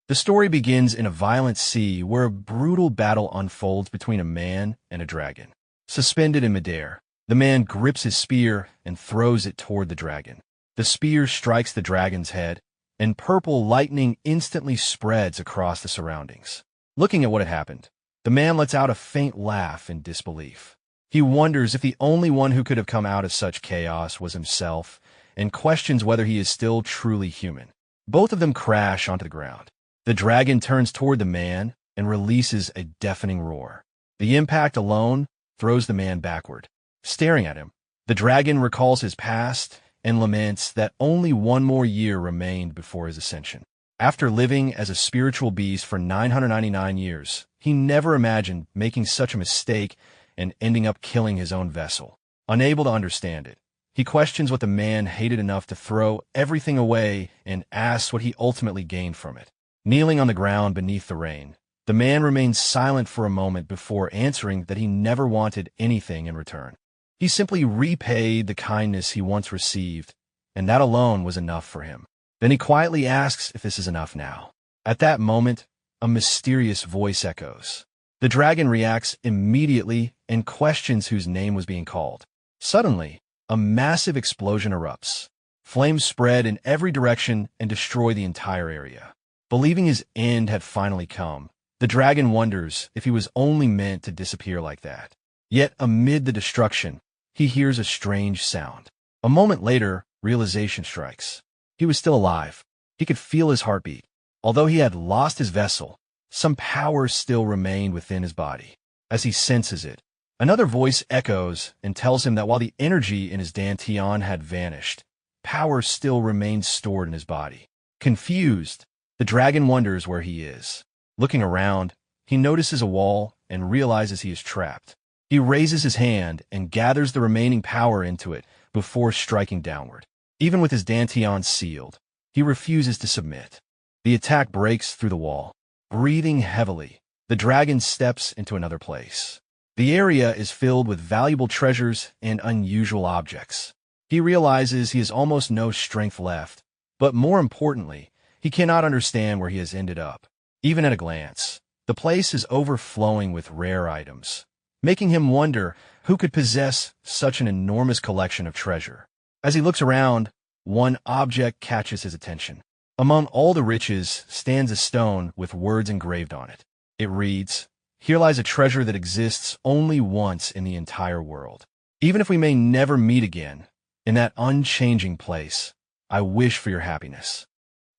The story begins in a violent sea where a brutal battle unfolds between a man and a dragon. Suspended in midair, the man grips his spear and throws it toward the dragon. The spear strikes the dragon's head, and purple lightning instantly spreads across the surroundings. Looking at what had happened, the man lets out a faint laugh in disbelief. He wonders if the only one who could have come out of such chaos was himself, and questions whether he is still truly human. Both of them crash onto the ground. The dragon turns toward the man and releases a deafening roar. The impact alone throws the man backward. Staring at him, the dragon recalls his past and laments that only one more year remained before his ascension. After living as a spiritual beast for 999 years, he never imagined making such a mistake and ending up killing his own vessel. Unable to understand it, he questions what the man hated enough to throw everything away and asks what he ultimately gained from it. Kneeling on the ground beneath the rain, the man remains silent for a moment before answering that he never wanted anything in return. He simply repaid the kindness he once received, and that alone was enough for him. Then he quietly asks if this is enough now. At that moment, a mysterious voice echoes. The dragon reacts immediately and questions whose name was being called. Suddenly, a massive explosion erupts. Flames spread in every direction and destroy the entire area. Believing his end had finally come, the dragon wonders if he was only meant to disappear like that. Yet amid the destruction, he hears a strange sound. A moment later, realization strikes. He was still alive. He could feel his heartbeat. Although he had lost his vessel, some power still remained within his body. As he senses it, another voice echoes and tells him that while the energy in his dantian had vanished, power still remained stored in his body. Confused, the dragon wonders where he is. Looking around, he notices a wall and realizes he is trapped. He raises his hand and gathers the remaining power into it before striking downward. Even with his dantian sealed, he refuses to submit. The attack breaks through the wall. Breathing heavily, the dragon steps into another place. The area is filled with valuable treasures and unusual objects. He realizes he has almost no strength left, but more importantly, he cannot understand where he has ended up. Even at a glance, the place is overflowing with rare items, making him wonder who could possess such an enormous collection of treasure. As he looks around, one object catches his attention. Among all the riches stands a stone with words engraved on it. It reads, "Here lies a treasure that exists only once in the entire world. Even if we may never meet again, in that unchanging place, I wish for your happiness."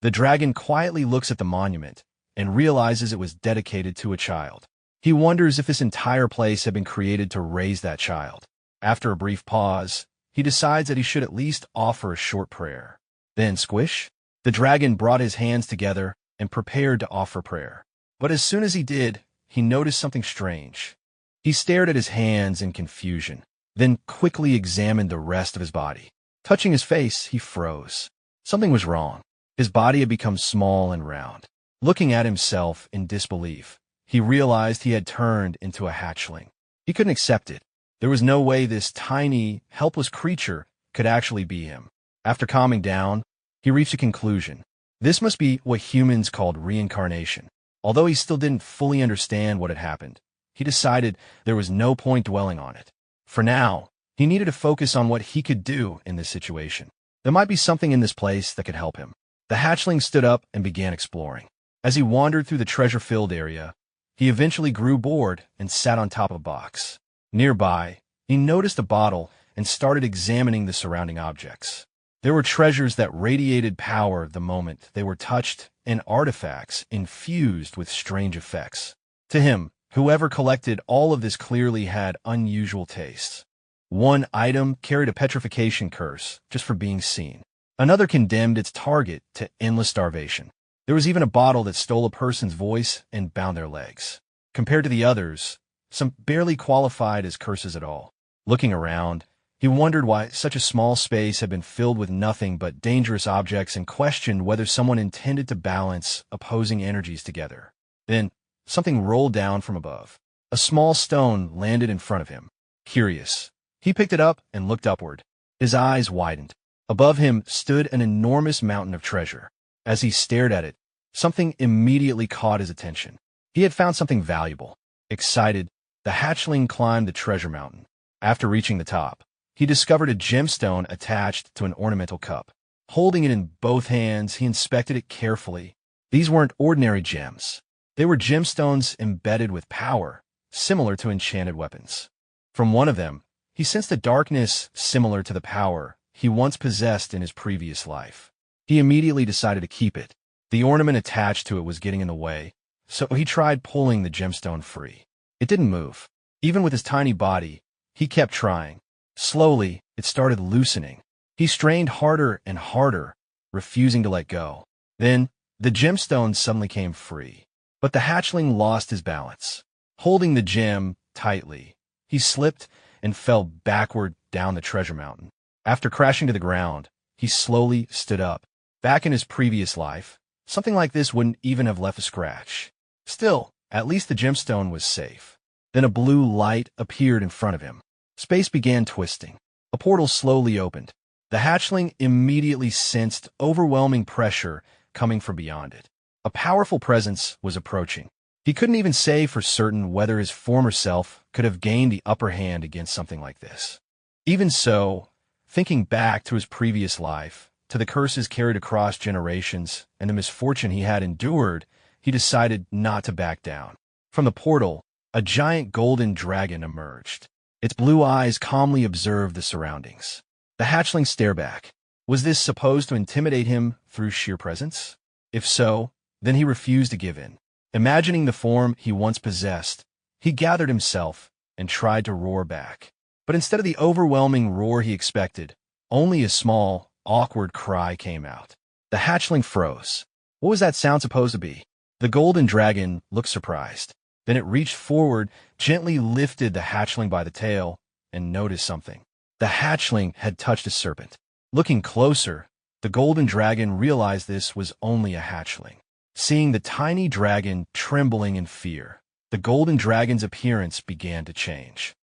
The dragon quietly looks at the monument and realizes it was dedicated to a child. He wonders if this entire place had been created to raise that child. After a brief pause, he decides that he should at least offer a short prayer. Then, squish, the dragon brought his hands together and prepared to offer prayer. But as soon as he did, he noticed something strange. He stared at his hands in confusion, then quickly examined the rest of his body. Touching his face, he froze. Something was wrong. His body had become small and round. Looking at himself in disbelief, he realized he had turned into a hatchling. He couldn't accept it. There was no way this tiny, helpless creature could actually be him. After calming down, he reached a conclusion. This must be what humans called reincarnation. Although he still didn't fully understand what had happened, he decided there was no point dwelling on it. For now, he needed to focus on what he could do in this situation. There might be something in this place that could help him. The hatchling stood up and began exploring. As he wandered through the treasure-filled area, he eventually grew bored and sat on top of a box. Nearby, he noticed a bottle and started examining the surrounding objects. There were treasures that radiated power the moment they were touched and artifacts infused with strange effects. To him, whoever collected all of this clearly had unusual tastes. One item carried a petrification curse just for being seen. Another condemned its target to endless starvation. There was even a bottle that stole a person's voice and bound their legs. Compared to the others, some barely qualified as curses at all. Looking around, he wondered why such a small space had been filled with nothing but dangerous objects and questioned whether someone intended to balance opposing energies together. Then, something rolled down from above. A small stone landed in front of him. Curious, he picked it up and looked upward. His eyes widened. Above him stood an enormous mountain of treasure. As he stared at it, Something immediately caught his attention. He had found something valuable. Excited, the hatchling climbed the treasure mountain. After reaching the top, he discovered a gemstone attached to an ornamental cup. Holding it in both hands, he inspected it carefully. These weren't ordinary gems. They were gemstones embedded with power, similar to enchanted weapons. From one of them, he sensed a darkness similar to the power he once possessed in his previous life. He immediately decided to keep it. The ornament attached to it was getting in the way, so he tried pulling the gemstone free. It didn't move. Even with his tiny body, he kept trying. Slowly, it started loosening. He strained harder and harder, refusing to let go. Then, the gemstone suddenly came free. But the hatchling lost his balance. Holding the gem tightly, he slipped and fell backward down the treasure mountain. After crashing to the ground, he slowly stood up. Back in his previous life, something like this wouldn't even have left a scratch. Still, at least the gemstone was safe. Then a blue light appeared in front of him. Space began twisting. A portal slowly opened. The hatchling immediately sensed overwhelming pressure coming from beyond it. A powerful presence was approaching. He couldn't even say for certain whether his former self could have gained the upper hand against something like this. Even so, thinking back to his previous life, to the curses carried across generations and the misfortune he had endured, he decided not to back down. From the portal, a giant golden dragon emerged. Its blue eyes calmly observed the surroundings. The hatchling stared back. Was this supposed to intimidate him through sheer presence? If so, then he refused to give in. Imagining the form he once possessed, he gathered himself and tried to roar back. But instead of the overwhelming roar he expected, only a small, awkward cry came out. The hatchling froze. What was that sound supposed to be? The golden dragon looked surprised. Then it reached forward, gently lifted the hatchling by the tail, and noticed something. The hatchling had touched a serpent. Looking closer, the golden dragon realized this was only a hatchling. Seeing the tiny dragon trembling in fear, the golden dragon's appearance began to change.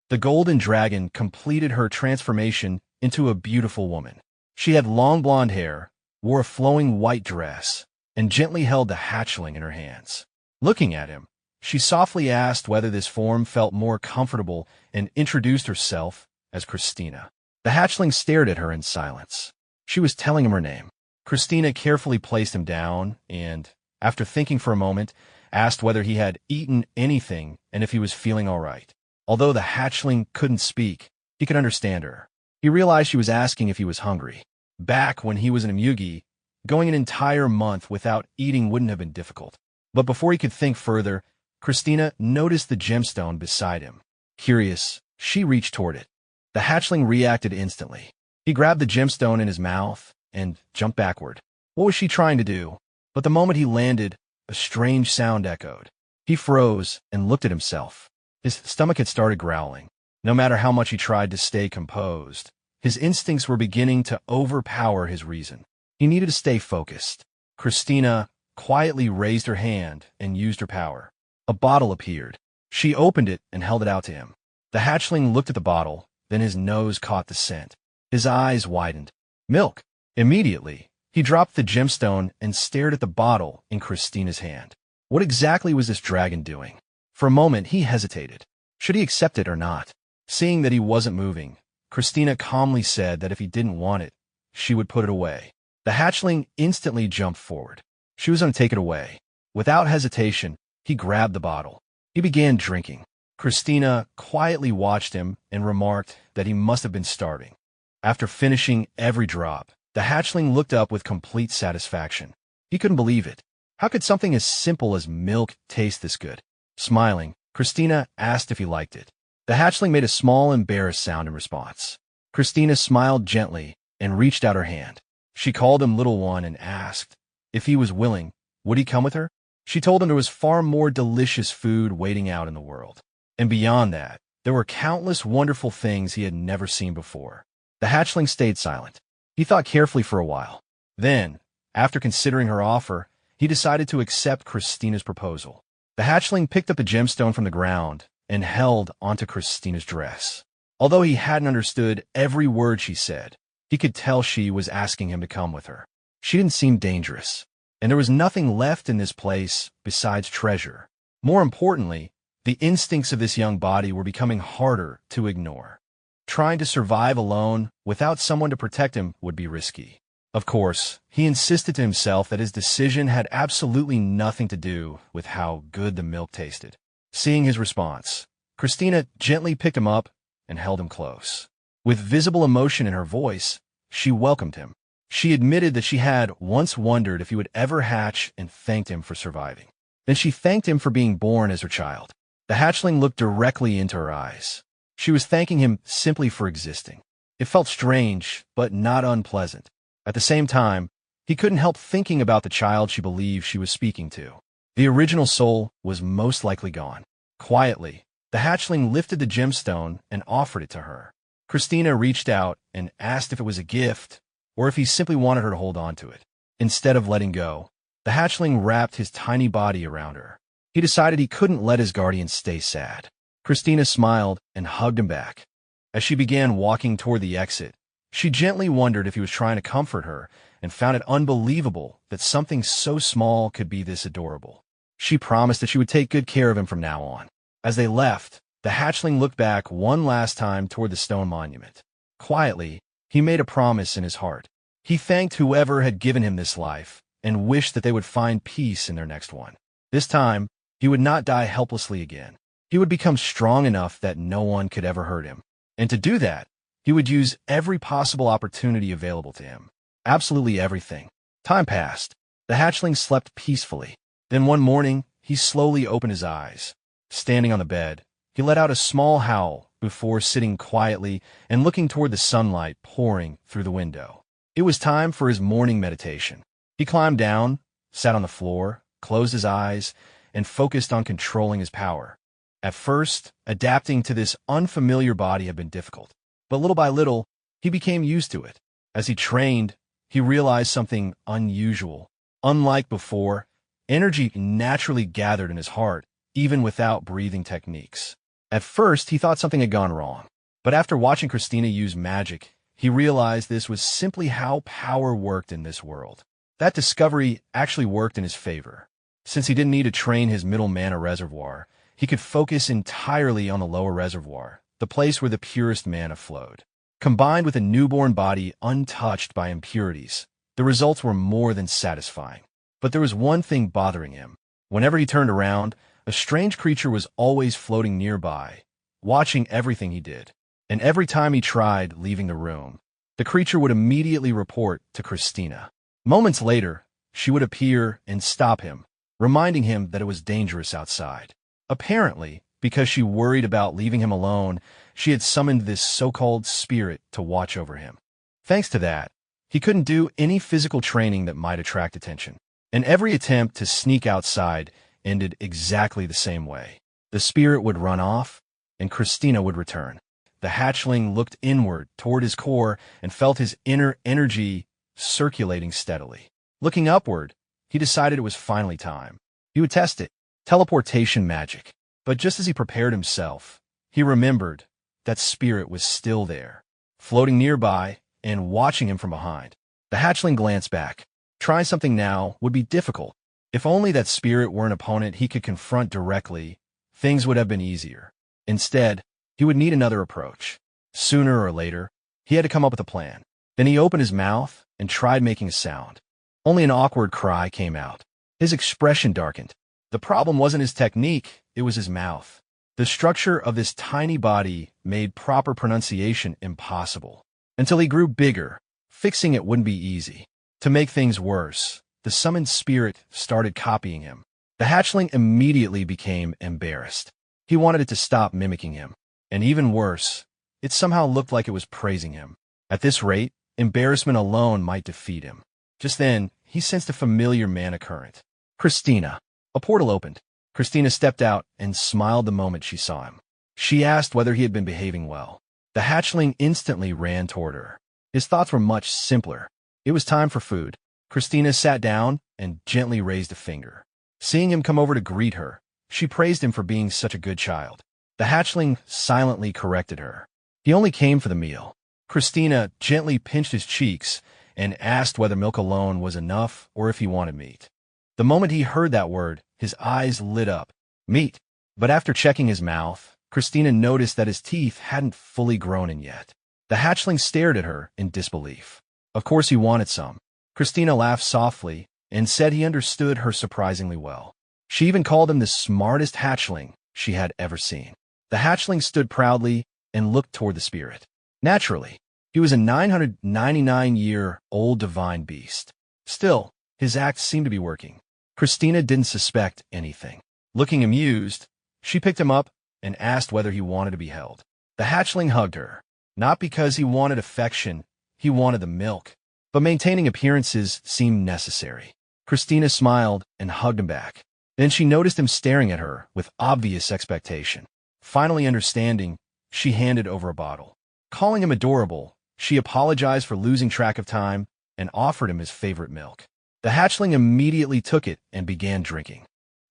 The golden dragon completed her transformation into a beautiful woman. She had long blonde hair, wore a flowing white dress, and gently held the hatchling in her hands. Looking at him, she softly asked whether this form felt more comfortable and introduced herself as Christina. The hatchling stared at her in silence. She was telling him her name. Christina carefully placed him down and, after thinking for a moment, asked whether he had eaten anything and if he was feeling all right. Although the hatchling couldn't speak, he could understand her. He realized she was asking if he was hungry. Back when he was an imugi, going an entire month without eating wouldn't have been difficult. But before he could think further, Christina noticed the gemstone beside him. Curious, she reached toward it. The hatchling reacted instantly. He grabbed the gemstone in his mouth and jumped backward. What was she trying to do? But the moment he landed, a strange sound echoed. He froze and looked at himself. His stomach had started growling. No matter how much he tried to stay composed, his instincts were beginning to overpower his reason. He needed to stay focused. Christina quietly raised her hand and used her power. A bottle appeared. She opened it and held it out to him. The hatchling looked at the bottle, then his nose caught the scent. His eyes widened. Milk! Immediately, he dropped the gemstone and stared at the bottle in Christina's hand. What exactly was this dragon doing? For a moment, he hesitated. Should he accept it or not? Seeing that he wasn't moving, Christina calmly said that if he didn't want it, she would put it away. The hatchling instantly jumped forward. She was going to take it away. Without hesitation, he grabbed the bottle. He began drinking. Christina quietly watched him and remarked that he must have been starving. After finishing every drop, the hatchling looked up with complete satisfaction. He couldn't believe it. How could something as simple as milk taste this good? Smiling, Christina asked if he liked it. The hatchling made a small embarrassed sound in response. Christina smiled gently and reached out her hand. She called him Little One and asked if he was willing, would he come with her? She told him there was far more delicious food waiting out in the world. And beyond that, there were countless wonderful things he had never seen before. The hatchling stayed silent. He thought carefully for a while. Then, after considering her offer, he decided to accept Christina's proposal. The hatchling picked up the gemstone from the ground and held onto Christina's dress. Although he hadn't understood every word she said, he could tell she was asking him to come with her. She didn't seem dangerous. and there was nothing left in this place besides treasure. More importantly, the instincts of this young body were becoming harder to ignore. Trying to survive alone without someone to protect him would be risky. Of course, he insisted to himself that his decision had absolutely nothing to do with how good the milk tasted. Seeing his response, Christina gently picked him up and held him close. With visible emotion in her voice, she welcomed him. She admitted that she had once wondered if he would ever hatch and thanked him for surviving. Then she thanked him for being born as her child. The hatchling looked directly into her eyes. She was thanking him simply for existing. It felt strange, but not unpleasant. At the same time, he couldn't help thinking about the child she believed she was speaking to. The original soul was most likely gone. Quietly, the hatchling lifted the gemstone and offered it to her. Christina reached out and asked if it was a gift or if he simply wanted her to hold on to it. Instead of letting go, the hatchling wrapped his tiny body around her. He decided he couldn't let his guardian stay sad. Christina smiled and hugged him back. As she began walking toward the exit, she gently wondered if he was trying to comfort her and found it unbelievable that something so small could be this adorable. She promised that she would take good care of him from now on. As they left, the hatchling looked back one last time toward the stone monument. Quietly, he made a promise in his heart. He thanked whoever had given him this life and wished that they would find peace in their next one. This time, he would not die helplessly again. He would become strong enough that no one could ever hurt him. And to do that, he would use every possible opportunity available to him. Absolutely everything. Time passed. The hatchling slept peacefully. Then one morning, he slowly opened his eyes. Standing on the bed, he let out a small howl before sitting quietly and looking toward the sunlight pouring through the window. It was time for his morning meditation. He climbed down, sat on the floor, closed his eyes, and focused on controlling his power. At first, adapting to this unfamiliar body had been difficult, but little by little, he became used to it. As he trained, he realized something unusual. Unlike before, energy naturally gathered in his heart, even without breathing techniques. At first, he thought something had gone wrong, but after watching Christina use magic, he realized this was simply how power worked in this world. That discovery actually worked in his favor. Since he didn't need to train his middle mana reservoir, he could focus entirely on the lower reservoir, the place where the purest mana flowed. Combined with a newborn body untouched by impurities, the results were more than satisfying. But there was one thing bothering him. Whenever he turned around, a strange creature was always floating nearby, watching everything he did. And every time he tried leaving the room, the creature would immediately report to Christina. Moments later, she would appear and stop him, reminding him that it was dangerous outside. Apparently, because she worried about leaving him alone, she had summoned this so-called spirit to watch over him. Thanks to that, he couldn't do any physical training that might attract attention. And every attempt to sneak outside ended exactly the same way. The spirit would run off, and Christina would return. The hatchling looked inward toward his core and felt his inner energy circulating steadily. Looking upward, he decided it was finally time. He would test it. Teleportation magic. But just as he prepared himself, he remembered that spirit was still there, floating nearby and watching him from behind. The hatchling glanced back. Trying something now would be difficult. If only that spirit were an opponent he could confront directly, things would have been easier. Instead, he would need another approach. Sooner or later, he had to come up with a plan. Then he opened his mouth and tried making a sound. Only an awkward cry came out. His expression darkened. The problem wasn't his technique, it was his mouth. The structure of this tiny body made proper pronunciation impossible. Until he grew bigger, fixing it wouldn't be easy. To make things worse, the summoned spirit started copying him. The hatchling immediately became embarrassed. He wanted it to stop mimicking him. And even worse, it somehow looked like it was praising him. At this rate, embarrassment alone might defeat him. Just then, he sensed a familiar mana current. Christina. A portal opened. Christina stepped out and smiled the moment she saw him. She asked whether he had been behaving well. The hatchling instantly ran toward her. His thoughts were much simpler. It was time for food. Christina sat down and gently raised a finger. Seeing him come over to greet her, she praised him for being such a good child. The hatchling silently corrected her. He only came for the meal. Christina gently pinched his cheeks and asked whether milk alone was enough or if he wanted meat. The moment he heard that word, his eyes lit up. Meat. But after checking his mouth, Christina noticed that his teeth hadn't fully grown in yet. The hatchling stared at her in disbelief. Of course he wanted some. Christina laughed softly and said he understood her surprisingly well. She even called him the smartest hatchling she had ever seen. The hatchling stood proudly and looked toward the spirit. Naturally, he was a 999-year-old divine beast. Still, his act seemed to be working. Christina didn't suspect anything. Looking amused, she picked him up and asked whether he wanted to be held. The hatchling hugged her. Not because he wanted affection, he wanted the milk. But maintaining appearances seemed necessary. Christina smiled and hugged him back. Then she noticed him staring at her with obvious expectation. Finally understanding, she handed over a bottle. Calling him adorable, she apologized for losing track of time and offered him his favorite milk. The hatchling immediately took it and began drinking.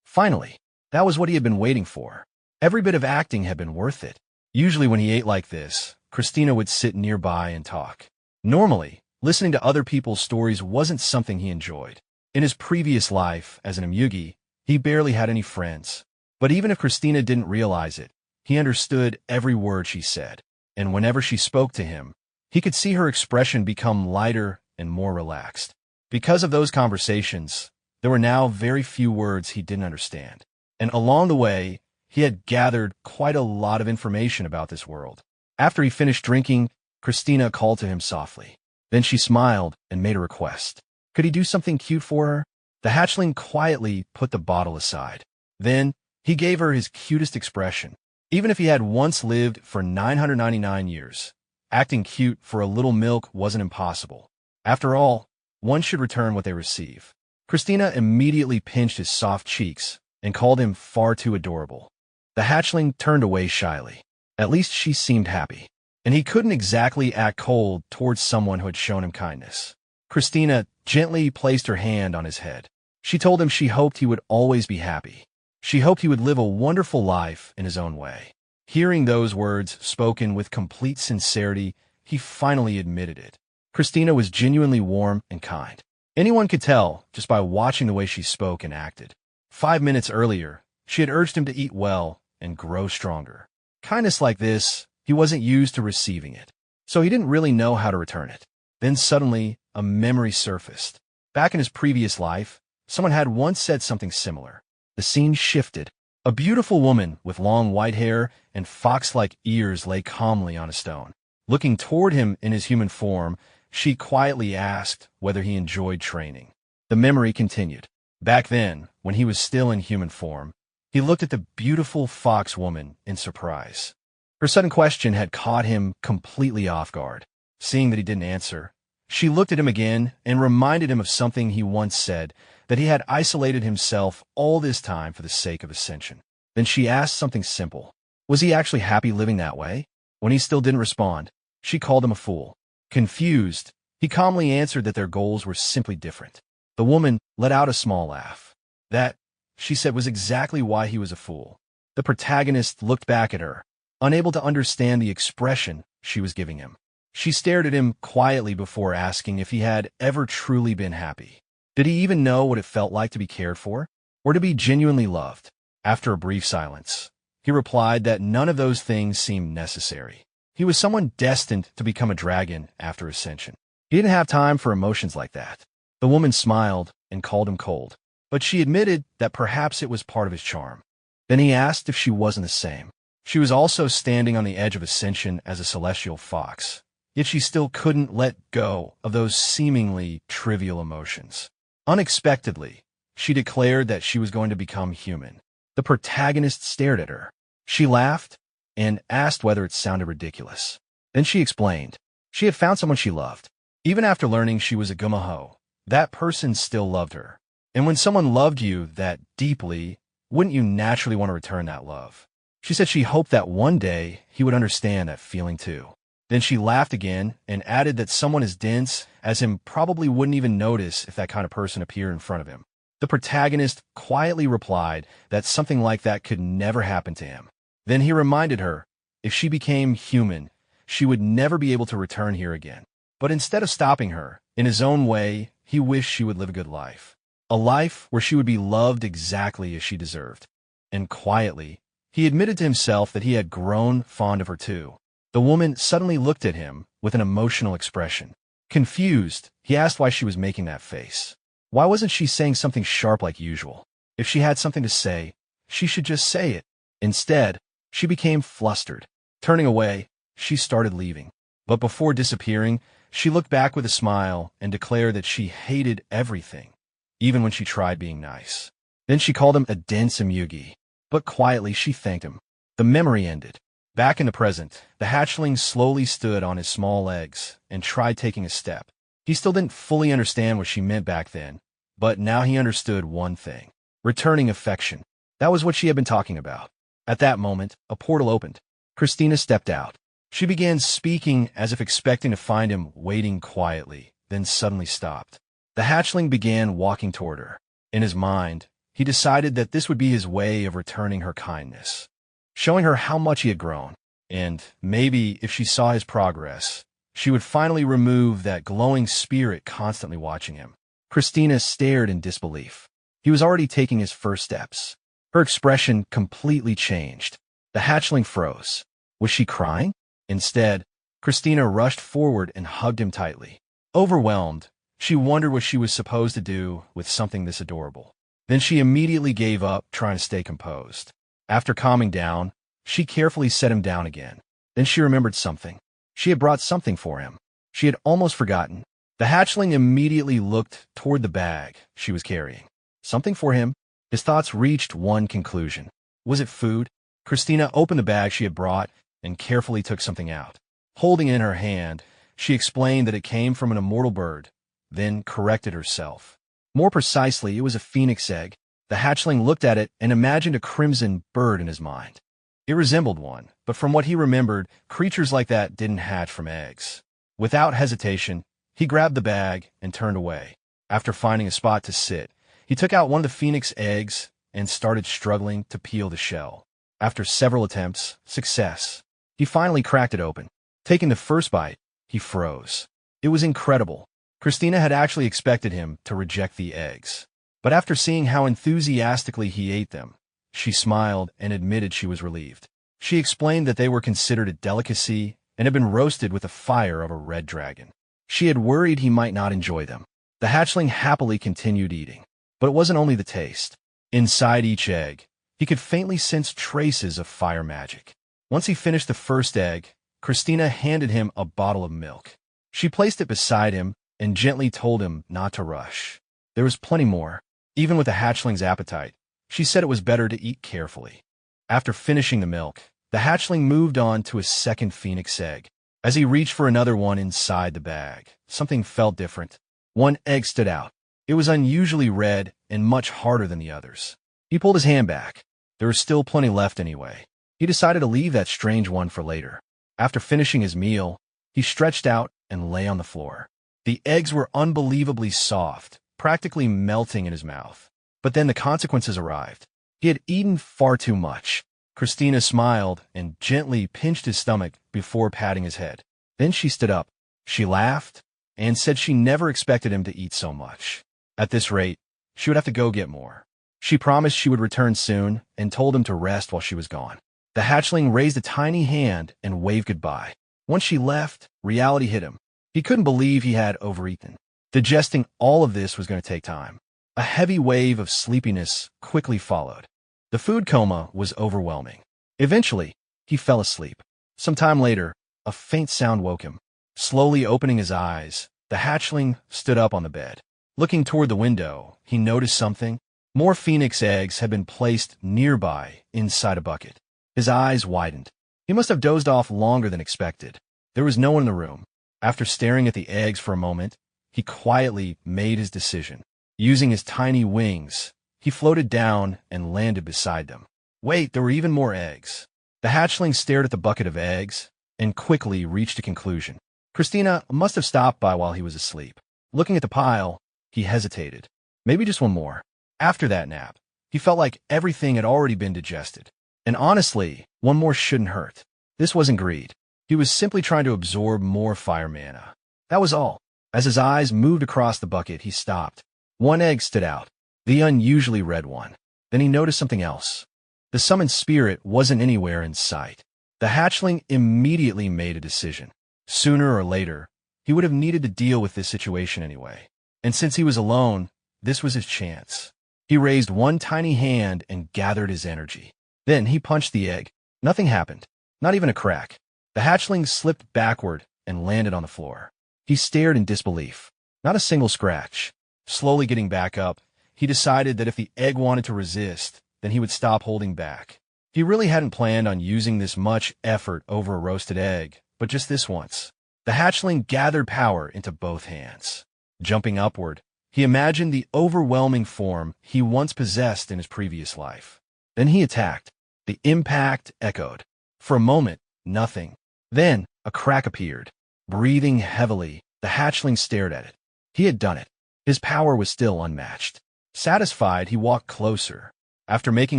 Finally, that was what he had been waiting for. Every bit of acting had been worth it. Usually when he ate like this, Christina would sit nearby and talk. Normally, listening to other people's stories wasn't something he enjoyed. In his previous life as an imugi, he barely had any friends. But even if Christina didn't realize it, he understood every word she said. And whenever she spoke to him, he could see her expression become lighter and more relaxed. Because of those conversations, there were now very few words he didn't understand. And along the way, he had gathered quite a lot of information about this world. After he finished drinking, Christina called to him softly. Then she smiled and made a request. Could he do something cute for her? The hatchling quietly put the bottle aside. Then, he gave her his cutest expression. Even if he had once lived for 999 years, acting cute for a little milk wasn't impossible. After all, one should return what they receive. Christina immediately pinched his soft cheeks and called him far too adorable. The hatchling turned away shyly. At least she seemed happy. And he couldn't exactly act cold towards someone who had shown him kindness. Christina gently placed her hand on his head. She told him she hoped he would always be happy. She hoped he would live a wonderful life in his own way. Hearing those words spoken with complete sincerity, he finally admitted it. Christina was genuinely warm and kind. Anyone could tell just by watching the way she spoke and acted. 5 minutes earlier, she had urged him to eat well and grow stronger. Kindness like this, he wasn't used to receiving it, so he didn't really know how to return it. Then suddenly, a memory surfaced. Back in his previous life, someone had once said something similar. The scene shifted. A beautiful woman with long white hair and fox-like ears lay calmly on a stone. Looking toward him in his human form, she quietly asked whether he enjoyed training. The memory continued. Back then, when he was still in human form, he looked at the beautiful fox woman in surprise. Her sudden question had caught him completely off guard. Seeing that he didn't answer, she looked at him again and reminded him of something he once said, that he had isolated himself all this time for the sake of ascension. Then she asked something simple. Was he actually happy living that way? When he still didn't respond, she called him a fool. Confused, he calmly answered that their goals were simply different. The woman let out a small laugh. That, she said, was exactly why he was a fool. The protagonist looked back at her, unable to understand the expression she was giving him. She stared at him quietly before asking if he had ever truly been happy. Did he even know what it felt like to be cared for, or to be genuinely loved? After a brief silence, he replied that none of those things seemed necessary. He was someone destined to become a dragon after ascension. He didn't have time for emotions like that. The woman smiled and called him cold, but she admitted that perhaps it was part of his charm. Then he asked if she wasn't the same. She was also standing on the edge of ascension as a celestial fox, yet she still couldn't let go of those seemingly trivial emotions. Unexpectedly, she declared that she was going to become human. The protagonist stared at her. She laughed and asked whether it sounded ridiculous. Then she explained. She had found someone she loved. Even after learning she was a gumaho, that person still loved her. And when someone loved you that deeply, wouldn't you naturally want to return that love? She said she hoped that one day he would understand that feeling too. Then she laughed again and added that someone as dense as him probably wouldn't even notice if that kind of person appeared in front of him. The protagonist quietly replied that something like that could never happen to him. Then he reminded her, if she became human, she would never be able to return here again. But instead of stopping her, in his own way, he wished she would live a good life. A life where she would be loved exactly as she deserved. And quietly, he admitted to himself that he had grown fond of her too. The woman suddenly looked at him with an emotional expression. Confused, he asked why she was making that face. Why wasn't she saying something sharp like usual? If she had something to say, she should just say it. Instead, she became flustered. Turning away, she started leaving. But before disappearing, she looked back with a smile and declared that she hated everything, even when she tried being nice. Then she called him a dense imugi. But quietly she thanked him. The memory ended. Back in the present, the hatchling slowly stood on his small legs and tried taking a step. He still didn't fully understand what she meant back then, but now he understood one thing. Returning affection. That was what she had been talking about. At that moment, a portal opened. Christina stepped out. She began speaking as if expecting to find him waiting quietly, then suddenly stopped. The hatchling began walking toward her. In his mind, he decided that this would be his way of returning her kindness, showing her how much he had grown, and maybe if she saw his progress, she would finally remove that glowing spirit constantly watching him. Christina stared in disbelief. He was already taking his first steps. Her expression completely changed. The hatchling froze. Was she crying? Instead, Christina rushed forward and hugged him tightly. Overwhelmed, she wondered what she was supposed to do with something this adorable. Then she immediately gave up trying to stay composed. After calming down, she carefully set him down again. Then she remembered something. She had brought something for him. She had almost forgotten. The hatchling immediately looked toward the bag she was carrying. Something for him? His thoughts reached one conclusion. Was it food? Christina opened the bag she had brought and carefully took something out. Holding it in her hand, she explained that it came from an immortal bird, then corrected herself. More precisely, it was a phoenix egg. The hatchling looked at it and imagined a crimson bird in his mind. It resembled one, but from what he remembered, creatures like that didn't hatch from eggs. Without hesitation, he grabbed the bag and turned away. After finding a spot to sit, he took out one of the phoenix eggs and started struggling to peel the shell. After several attempts, success. He finally cracked it open. Taking the first bite, he froze. It was incredible. Christina had actually expected him to reject the eggs. But after seeing how enthusiastically he ate them, she smiled and admitted she was relieved. She explained that they were considered a delicacy and had been roasted with the fire of a red dragon. She had worried he might not enjoy them. The hatchling happily continued eating. But it wasn't only the taste. Inside each egg, he could faintly sense traces of fire magic. Once he finished the first egg, Christina handed him a bottle of milk. She placed it beside him and gently told him not to rush. There was plenty more. Even with the hatchling's appetite, she said it was better to eat carefully. After finishing the milk, the hatchling moved on to a second phoenix egg. As he reached for another one inside the bag, something felt different. One egg stood out. It was unusually red and much harder than the others. He pulled his hand back. There was still plenty left anyway. He decided to leave that strange one for later. After finishing his meal, he stretched out and lay on the floor. The eggs were unbelievably soft, practically melting in his mouth. But then the consequences arrived. He had eaten far too much. Christina smiled and gently pinched his stomach before patting his head. Then she stood up. She laughed and said she never expected him to eat so much. At this rate, she would have to go get more. She promised she would return soon and told him to rest while she was gone. The hatchling raised a tiny hand and waved goodbye. Once she left, reality hit him. He couldn't believe he had overeaten. Digesting all of this was going to take time. A heavy wave of sleepiness quickly followed. The food coma was overwhelming. Eventually, he fell asleep. Some time later, a faint sound woke him. Slowly opening his eyes, the hatchling stood up on the bed. Looking toward the window, he noticed something. More phoenix eggs had been placed nearby inside a bucket. His eyes widened. He must have dozed off longer than expected. There was no one in the room. After staring at the eggs for a moment, he quietly made his decision. Using his tiny wings, he floated down and landed beside them. Wait, there were even more eggs. The hatchling stared at the bucket of eggs and quickly reached a conclusion. Christina must have stopped by while he was asleep. Looking at the pile, he hesitated. Maybe just one more. After that nap, he felt like everything had already been digested. And honestly, one more shouldn't hurt. This wasn't greed. He was simply trying to absorb more fire mana. That was all. As his eyes moved across the bucket, he stopped. One egg stood out, the unusually red one. Then he noticed something else. The summoned spirit wasn't anywhere in sight. The hatchling immediately made a decision. Sooner or later, he would have needed to deal with this situation anyway. And since he was alone, this was his chance. He raised one tiny hand and gathered his energy. Then he punched the egg. Nothing happened, not even a crack. The hatchling slipped backward and landed on the floor. He stared in disbelief. Not a single scratch. Slowly getting back up, he decided that if the egg wanted to resist, then he would stop holding back. He really hadn't planned on using this much effort over a roasted egg, but just this once. The hatchling gathered power into both hands. Jumping upward, he imagined the overwhelming form he once possessed in his previous life. Then he attacked. The impact echoed. For a moment, nothing. Then, a crack appeared. Breathing heavily, the hatchling stared at it. He had done it. His power was still unmatched. Satisfied, he walked closer. After making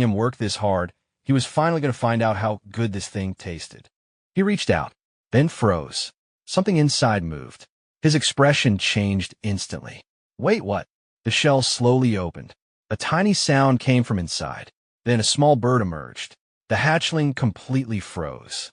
him work this hard, he was finally going to find out how good this thing tasted. He reached out, then froze. Something inside moved. His expression changed instantly. Wait, what? The shell slowly opened. A tiny sound came from inside. Then a small bird emerged. The hatchling completely froze.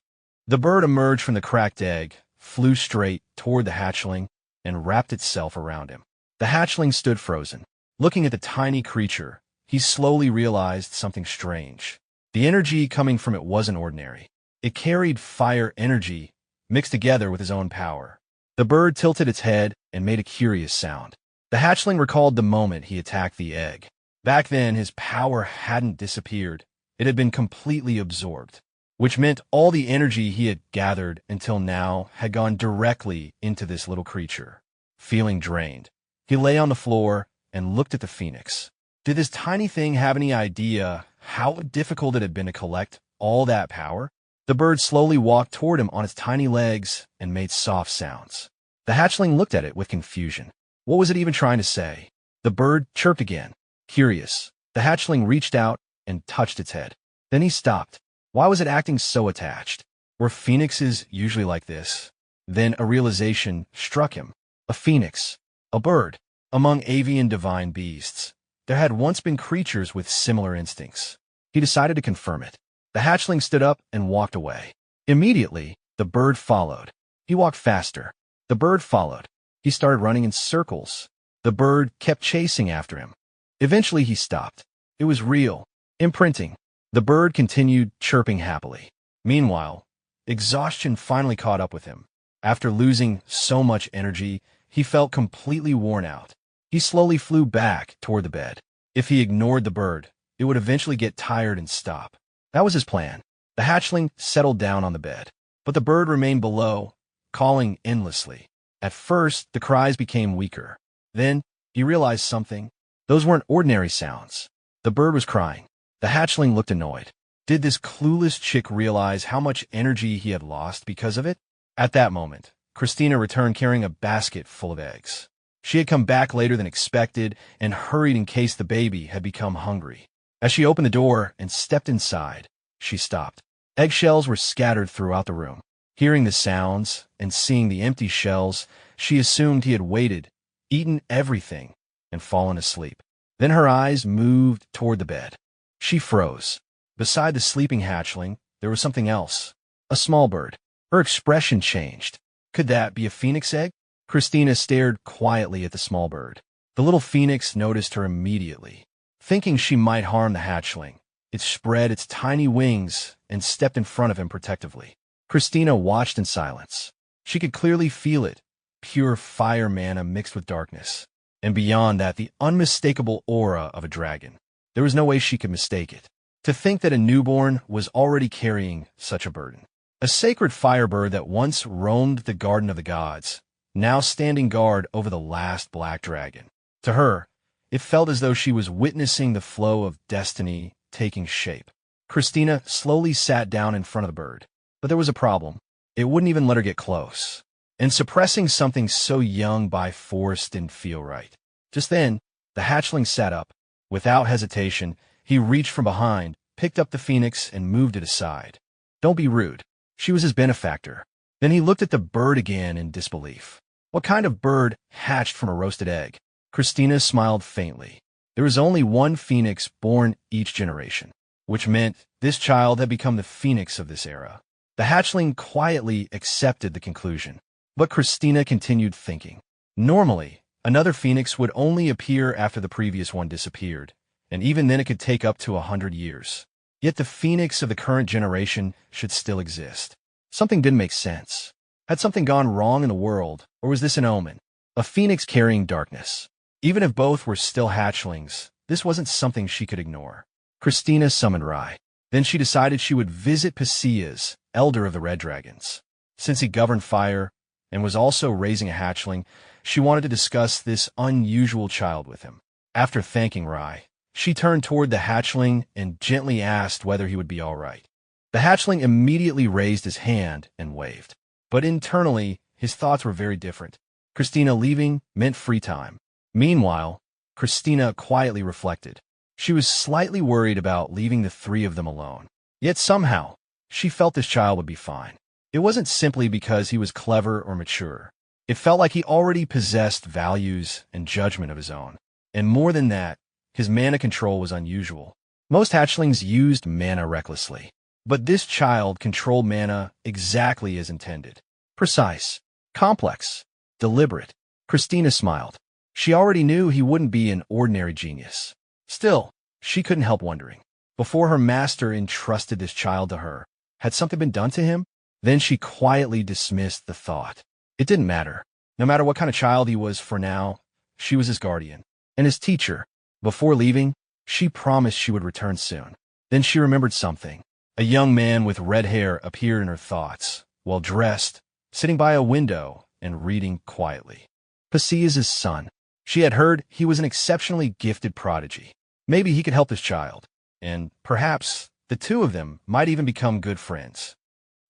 The bird emerged from the cracked egg, flew straight toward the hatchling, and wrapped itself around him. The hatchling stood frozen. Looking at the tiny creature, he slowly realized something strange. The energy coming from it wasn't ordinary. It carried fire energy mixed together with his own power. The bird tilted its head and made a curious sound. The hatchling recalled the moment he attacked the egg. Back then, his power hadn't disappeared. It had been completely absorbed, which meant all the energy he had gathered until now had gone directly into this little creature. Feeling drained, he lay on the floor and looked at the phoenix. Did this tiny thing have any idea how difficult it had been to collect all that power? The bird slowly walked toward him on its tiny legs and made soft sounds. The hatchling looked at it with confusion. What was it even trying to say? The bird chirped again. Curious, the hatchling reached out and touched its head. Then he stopped. Why was it acting so attached? Were phoenixes usually like this? Then a realization struck him. A phoenix, a bird, among avian divine beasts. There had once been creatures with similar instincts. He decided to confirm it. The hatchling stood up and walked away. Immediately, the bird followed. He walked faster. The bird followed. He started running in circles. The bird kept chasing after him. Eventually, he stopped. It was real. Imprinting. The bird continued chirping happily. Meanwhile, exhaustion finally caught up with him. After losing so much energy, he felt completely worn out. He slowly flew back toward the bed. If he ignored the bird, it would eventually get tired and stop. That was his plan. The hatchling settled down on the bed, but the bird remained below, calling endlessly. At first, the cries became weaker. Then, he realized something. Those weren't ordinary sounds. The bird was crying. The hatchling looked annoyed. Did this clueless chick realize how much energy he had lost because of it? At that moment, Christina returned carrying a basket full of eggs. She had come back later than expected and hurried in case the baby had become hungry. As she opened the door and stepped inside, she stopped. Eggshells were scattered throughout the room. Hearing the sounds and seeing the empty shells, she assumed he had waited, eaten everything, and fallen asleep. Then her eyes moved toward the bed. She froze. Beside the sleeping hatchling, there was something else. A small bird. Her expression changed. Could that be a phoenix egg? Christina stared quietly at the small bird. The little phoenix noticed her immediately. Thinking she might harm the hatchling, it spread its tiny wings and stepped in front of him protectively. Christina watched in silence. She could clearly feel it, pure fire mana mixed with darkness. And beyond that, the unmistakable aura of a dragon. There was no way she could mistake it. To think that a newborn was already carrying such a burden. A sacred firebird that once roamed the garden of the gods, now standing guard over the last black dragon. To her, it felt as though she was witnessing the flow of destiny taking shape. Christina slowly sat down in front of the bird. But there was a problem. It wouldn't even let her get close. And suppressing something so young by force didn't feel right. Just then, the hatchling sat up. Without hesitation, he reached from behind, picked up the phoenix, and moved it aside. Don't be rude. She was his benefactor. Then he looked at the bird again in disbelief. What kind of bird hatched from a roasted egg? Christina smiled faintly. There was only one phoenix born each generation, which meant this child had become the phoenix of this era. The hatchling quietly accepted the conclusion, but Christina continued thinking. Normally, another phoenix would only appear after the previous one disappeared, and even then it could take up to 100 years. Yet the phoenix of the current generation should still exist. Something didn't make sense. Had something gone wrong in the world, or was this an omen? A phoenix carrying darkness. Even if both were still hatchlings, this wasn't something she could ignore. Christina summoned Rai. Then she decided she would visit Pasias, elder of the Red Dragons. Since he governed fire and was also raising a hatchling, she wanted to discuss this unusual child with him. After thanking Rai, she turned toward the hatchling and gently asked whether he would be all right. The hatchling immediately raised his hand and waved. But internally, his thoughts were very different. Christina leaving meant free time. Meanwhile, Christina quietly reflected. She was slightly worried about leaving the three of them alone. Yet somehow, she felt this child would be fine. It wasn't simply because he was clever or mature. It felt like he already possessed values and judgment of his own. And more than that, his mana control was unusual. Most hatchlings used mana recklessly. But this child controlled mana exactly as intended. Precise, complex, deliberate. Christina smiled. She already knew he wouldn't be an ordinary genius. Still, she couldn't help wondering. Before her master entrusted this child to her, had something been done to him? Then she quietly dismissed the thought. It didn't matter. No matter what kind of child he was for now, she was his guardian and his teacher. Before leaving, she promised she would return soon. Then she remembered something. A young man with red hair appeared in her thoughts, well dressed, sitting by a window and reading quietly. Pasias' son. She had heard he was an exceptionally gifted prodigy. Maybe he could help this child, and perhaps the two of them might even become good friends.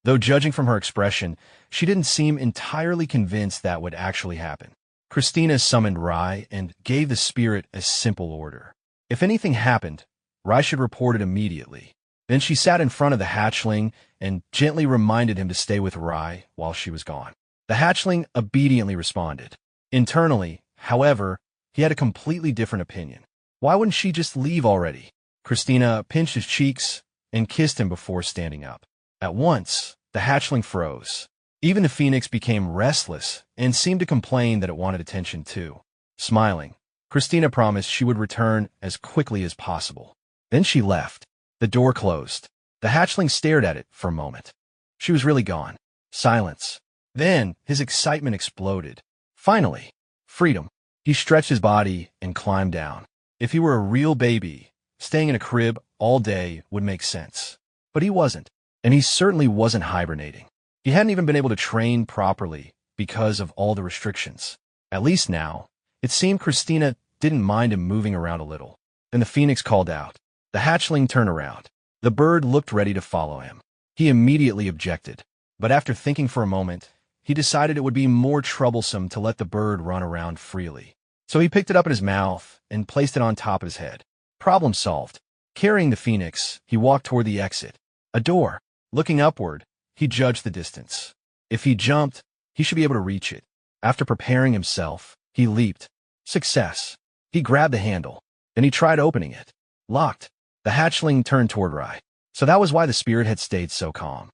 Though judging from her expression, she didn't seem entirely convinced that would actually happen. Christina summoned Rai and gave the spirit a simple order. If anything happened, Rai should report it immediately. Then she sat in front of the hatchling and gently reminded him to stay with Rai while she was gone. The hatchling obediently responded. Internally, however, he had a completely different opinion. Why wouldn't she just leave already? Christina pinched his cheeks and kissed him before standing up. At once, the hatchling froze. Even the phoenix became restless and seemed to complain that it wanted attention too. Smiling, Christina promised she would return as quickly as possible. Then she left. The door closed. The hatchling stared at it for a moment. She was really gone. Silence. Then his excitement exploded. Finally, freedom. He stretched his body and climbed down. If he were a real baby, staying in a crib all day would make sense. But he wasn't, and he certainly wasn't hibernating. He hadn't even been able to train properly because of all the restrictions. At least now, it seemed Christina didn't mind him moving around a little. Then the phoenix called out. The hatchling turned around. The bird looked ready to follow him. He immediately objected, but after thinking for a moment, he decided it would be more troublesome to let the bird run around freely. So he picked it up in his mouth and placed it on top of his head. Problem solved. Carrying the phoenix, he walked toward the exit. A door. Looking upward, he judged the distance. If he jumped, he should be able to reach it. After preparing himself, he leaped. Success. He grabbed the handle. Then he tried opening it. Locked. The hatchling turned toward Rai. So that was why the spirit had stayed so calm.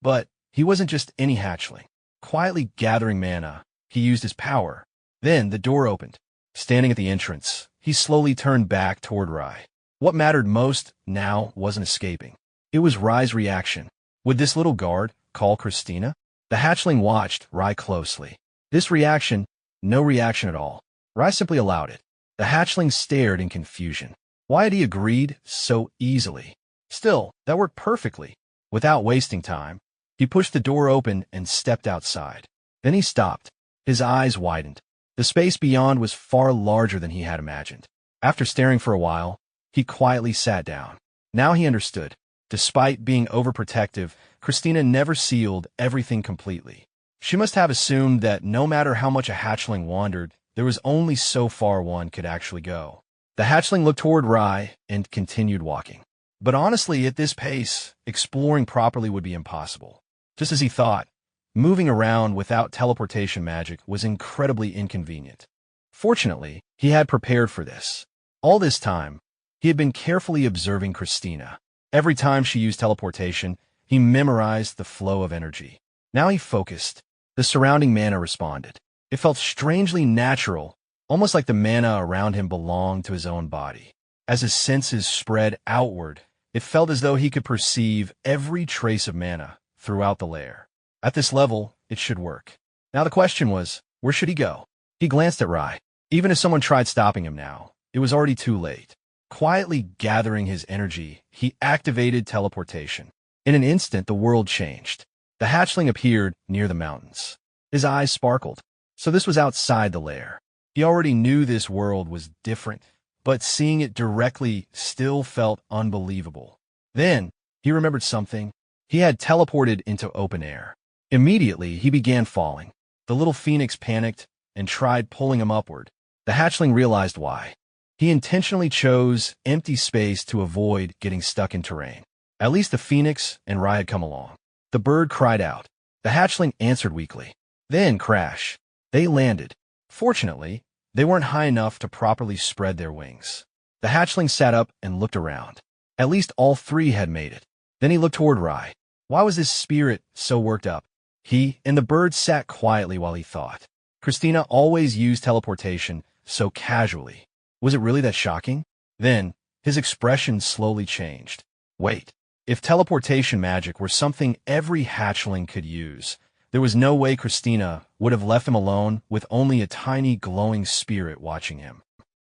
But he wasn't just any hatchling. Quietly gathering mana, he used his power. Then the door opened. Standing at the entrance, he slowly turned back toward Rai. What mattered most now wasn't escaping. It was Rai's reaction. Would this little guard call Christina? The hatchling watched Rai closely. This reaction, no reaction at all. Rai simply allowed it. The hatchling stared in confusion. Why had he agreed so easily? Still, that worked perfectly. Without wasting time, he pushed the door open and stepped outside. Then he stopped. His eyes widened. The space beyond was far larger than he had imagined. After staring for a while, he quietly sat down. Now he understood. Despite being overprotective, Christina never sealed everything completely. She must have assumed that no matter how much a hatchling wandered, there was only so far one could actually go. The hatchling looked toward Rai and continued walking. But honestly, at this pace, exploring properly would be impossible. Just as he thought, moving around without teleportation magic was incredibly inconvenient. Fortunately, he had prepared for this. All this time, he had been carefully observing Christina. Every time she used teleportation, he memorized the flow of energy. Now he focused. The surrounding mana responded. It felt strangely natural, almost like the mana around him belonged to his own body. As his senses spread outward, it felt as though he could perceive every trace of mana throughout the lair. At this level, it should work. Now the question was, where should he go? He glanced at Rai. Even if someone tried stopping him now, it was already too late. Quietly gathering his energy, he activated teleportation. In an instant, the world changed. The hatchling appeared near the mountains. His eyes sparkled. So this was outside the lair. He already knew this world was different, but seeing it directly still felt unbelievable. Then, he remembered something. He had teleported into open air. Immediately, he began falling. The little phoenix panicked and tried pulling him upward. The hatchling realized why. He intentionally chose empty space to avoid getting stuck in terrain. At least the phoenix and Rai had come along. The bird cried out. The hatchling answered weakly. Then, crash. They landed. Fortunately, they weren't high enough to properly spread their wings. The hatchling sat up and looked around. At least all three had made it. Then he looked toward Rai. Why was his spirit so worked up? He and the bird sat quietly while he thought. Christina always used teleportation so casually. Was it really that shocking? Then, his expression slowly changed. Wait, if teleportation magic were something every hatchling could use, there was no way Christina would have left him alone with only a tiny glowing spirit watching him.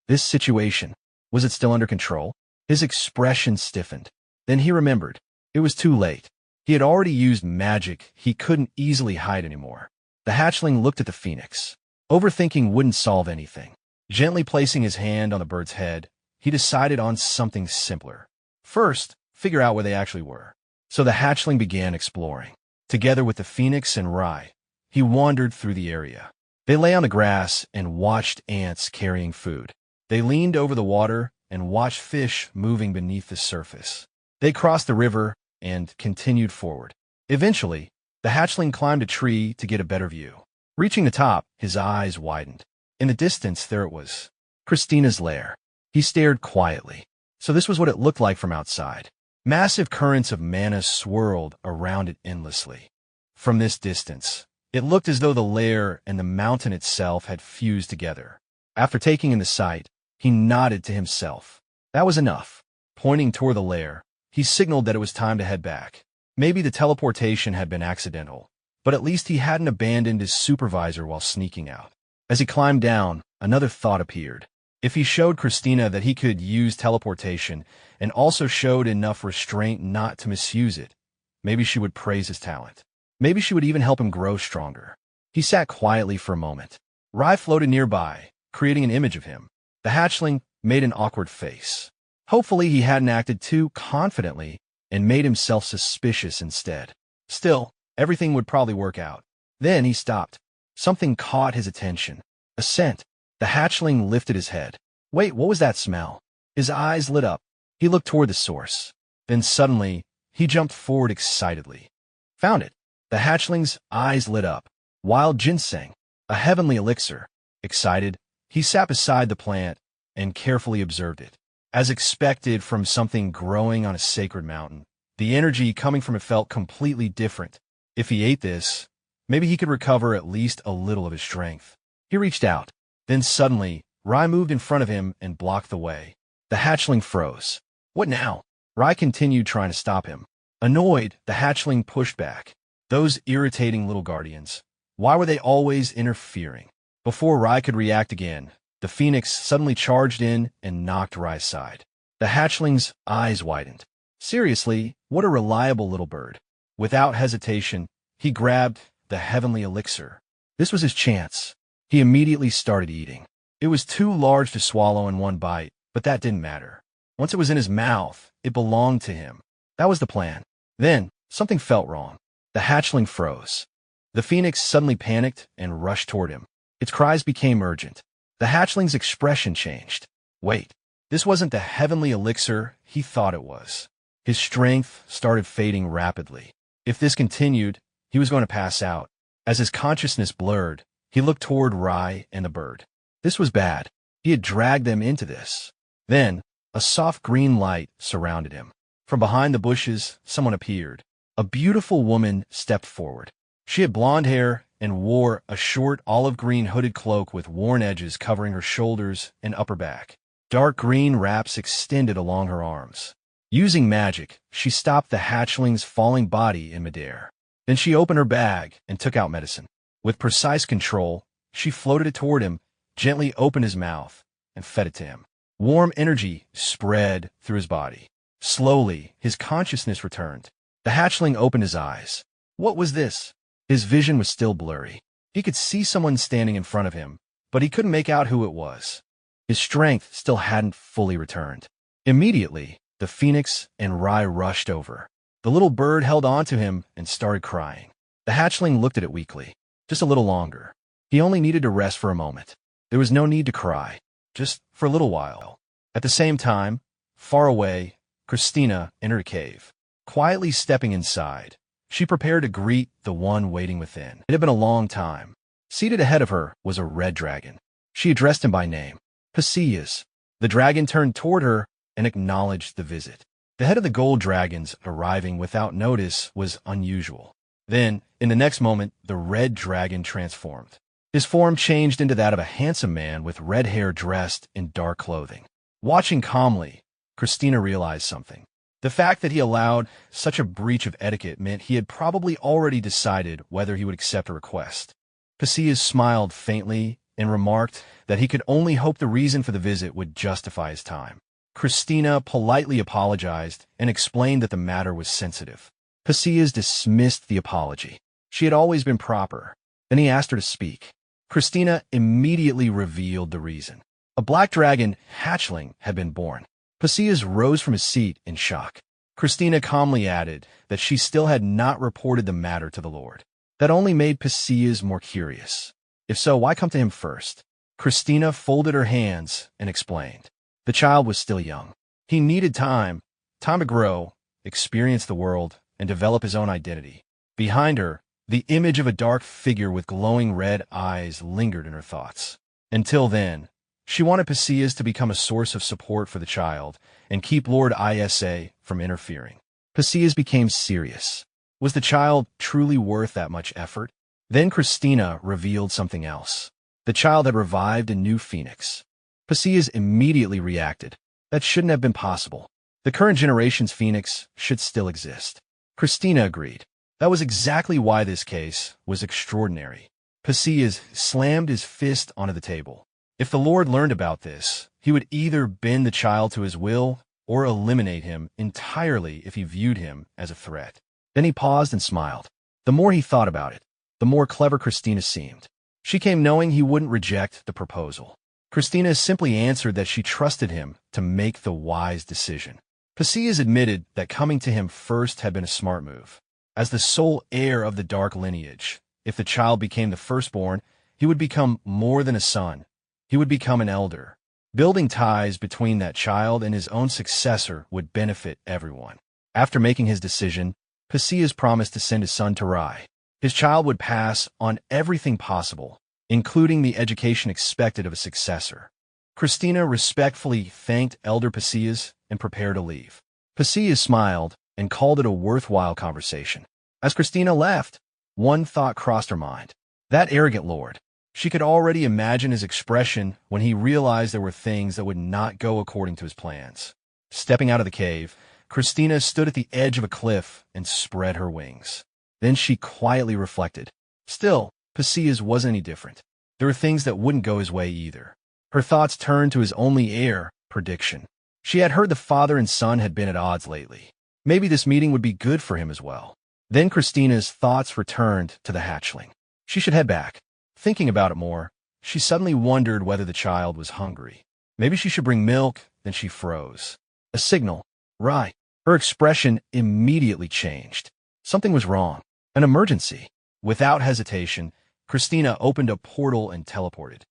This situation, was it still under control? His expression stiffened. Then he remembered. It was too late. He had already used magic he couldn't easily hide anymore. The hatchling looked at the phoenix. Overthinking wouldn't solve anything. Gently placing his hand on the bird's head, he decided on something simpler. First, figure out where they actually were. So the hatchling began exploring. Together with the phoenix and Rai, he wandered through the area. They lay on the grass and watched ants carrying food. They leaned over the water and watched fish moving beneath the surface. They crossed the river and continued forward. Eventually, the hatchling climbed a tree to get a better view. Reaching the top, his eyes widened. In the distance, there it was. Christina's lair. He stared quietly. So this was what it looked like from outside. Massive currents of mana swirled around it endlessly. From this distance, it looked as though the lair and the mountain itself had fused together. After taking in the sight, he nodded to himself. That was enough. Pointing toward the lair, he signaled that it was time to head back. Maybe the teleportation had been accidental, but at least he hadn't abandoned his supervisor while sneaking out. As he climbed down, another thought appeared. If he showed Christina that he could use teleportation and also showed enough restraint not to misuse it, maybe she would praise his talent. Maybe she would even help him grow stronger. He sat quietly for a moment. Rai floated nearby, creating an image of him. The hatchling made an awkward face. Hopefully he hadn't acted too confidently and made himself suspicious instead. Still, everything would probably work out. Then he stopped. Something caught his attention. A scent. The hatchling lifted his head. Wait, what was that smell? His eyes lit up. He looked toward the source. Then suddenly, he jumped forward excitedly. Found it. The hatchling's eyes lit up. Wild ginseng. A heavenly elixir. Excited, he sat beside the plant and carefully observed it. As expected from something growing on a sacred mountain, the energy coming from it felt completely different. If he ate this, maybe he could recover at least a little of his strength. He reached out. Then suddenly, Rai moved in front of him and blocked the way. The hatchling froze. What now? Rai continued trying to stop him. Annoyed, the hatchling pushed back. Those irritating little guardians. Why were they always interfering? Before Rai could react again, the phoenix suddenly charged in and knocked Rai's side. The hatchling's eyes widened. Seriously, what a reliable little bird. Without hesitation, he grabbed the heavenly elixir. This was his chance. He immediately started eating. It was too large to swallow in one bite, but that didn't matter. Once it was in his mouth, it belonged to him. That was the plan. Then, something felt wrong. The hatchling froze. The phoenix suddenly panicked and rushed toward him. Its cries became urgent. The hatchling's expression changed. Wait, this wasn't the heavenly elixir he thought it was. His strength started fading rapidly. If this continued, he was going to pass out. As his consciousness blurred, he looked toward Rai and the bird. This was bad. He had dragged them into this. Then, a soft green light surrounded him. From behind the bushes, someone appeared. A beautiful woman stepped forward. She had blonde hair and wore a short olive-green hooded cloak with worn edges covering her shoulders and upper back. Dark green wraps extended along her arms. Using magic, she stopped the hatchling's falling body in midair. Then she opened her bag and took out medicine. With precise control, she floated it toward him, gently opened his mouth, and fed it to him. Warm energy spread through his body. Slowly, his consciousness returned. The hatchling opened his eyes. What was this? His vision was still blurry. He could see someone standing in front of him, but he couldn't make out who it was. His strength still hadn't fully returned. Immediately, the phoenix and Rai rushed over. The little bird held on to him and started crying. The hatchling looked at it weakly. Just a little longer. He only needed to rest for a moment. There was no need to cry, just for a little while. At the same time, far away, Christina entered a cave. Quietly stepping inside, she prepared to greet the one waiting within. It had been a long time. Seated ahead of her was a red dragon. She addressed him by name, Perseus. The dragon turned toward her and acknowledged the visit. The head of the gold dragons arriving without notice was unusual. Then, in the next moment, the red dragon transformed. His form changed into that of a handsome man with red hair dressed in dark clothing. Watching calmly, Christina realized something. The fact that he allowed such a breach of etiquette meant he had probably already decided whether he would accept a request. Perseus smiled faintly and remarked that he could only hope the reason for the visit would justify his time. Christina politely apologized and explained that the matter was sensitive. Perseus dismissed the apology. She had always been proper. Then he asked her to speak. Christina immediately revealed the reason. A black dragon hatchling had been born. Perseus rose from his seat in shock. Christina calmly added that she still had not reported the matter to the Lord. That only made Perseus more curious. If so, why come to him first? Christina folded her hands and explained. The child was still young. He needed time to grow, experience the world, and develop his own identity. Behind her, the image of a dark figure with glowing red eyes lingered in her thoughts. Until then, she wanted Perseus to become a source of support for the child and keep Lord Isa from interfering. Perseus became serious. Was the child truly worth that much effort? Then Christina revealed something else. The child had revived a new phoenix. Perseus immediately reacted. That shouldn't have been possible. The current generation's phoenix should still exist. Christina agreed. That was exactly why this case was extraordinary. Perseus slammed his fist onto the table. If the Lord learned about this, he would either bend the child to his will or eliminate him entirely if he viewed him as a threat. Then he paused and smiled. The more he thought about it, the more clever Christina seemed. She came knowing he wouldn't reject the proposal. Christina simply answered that she trusted him to make the wise decision. Perseus admitted that coming to him first had been a smart move. As the sole heir of the dark lineage, if the child became the firstborn, he would become more than a son. He would become an elder. Building ties between that child and his own successor would benefit everyone. After making his decision, Perseus promised to send his son to Rai. His child would pass on everything possible, including the education expected of a successor. Christina respectfully thanked Elder Perseus and prepared to leave. Perseus smiled and called it a worthwhile conversation. As Christina left, one thought crossed her mind. That arrogant lord. She could already imagine his expression when he realized there were things that would not go according to his plans. Stepping out of the cave, Christina stood at the edge of a cliff and spread her wings. Then she quietly reflected. Still, Perseus wasn't any different. There were things that wouldn't go his way either. Her thoughts turned to his only heir, prediction. She had heard the father and son had been at odds lately. Maybe this meeting would be good for him as well. Then Christina's thoughts returned to the hatchling. She should head back. Thinking about it more, she suddenly wondered whether the child was hungry. Maybe she should bring milk, then she froze. A signal. Right. Her expression immediately changed. Something was wrong. An emergency. Without hesitation, Christina opened a portal and teleported.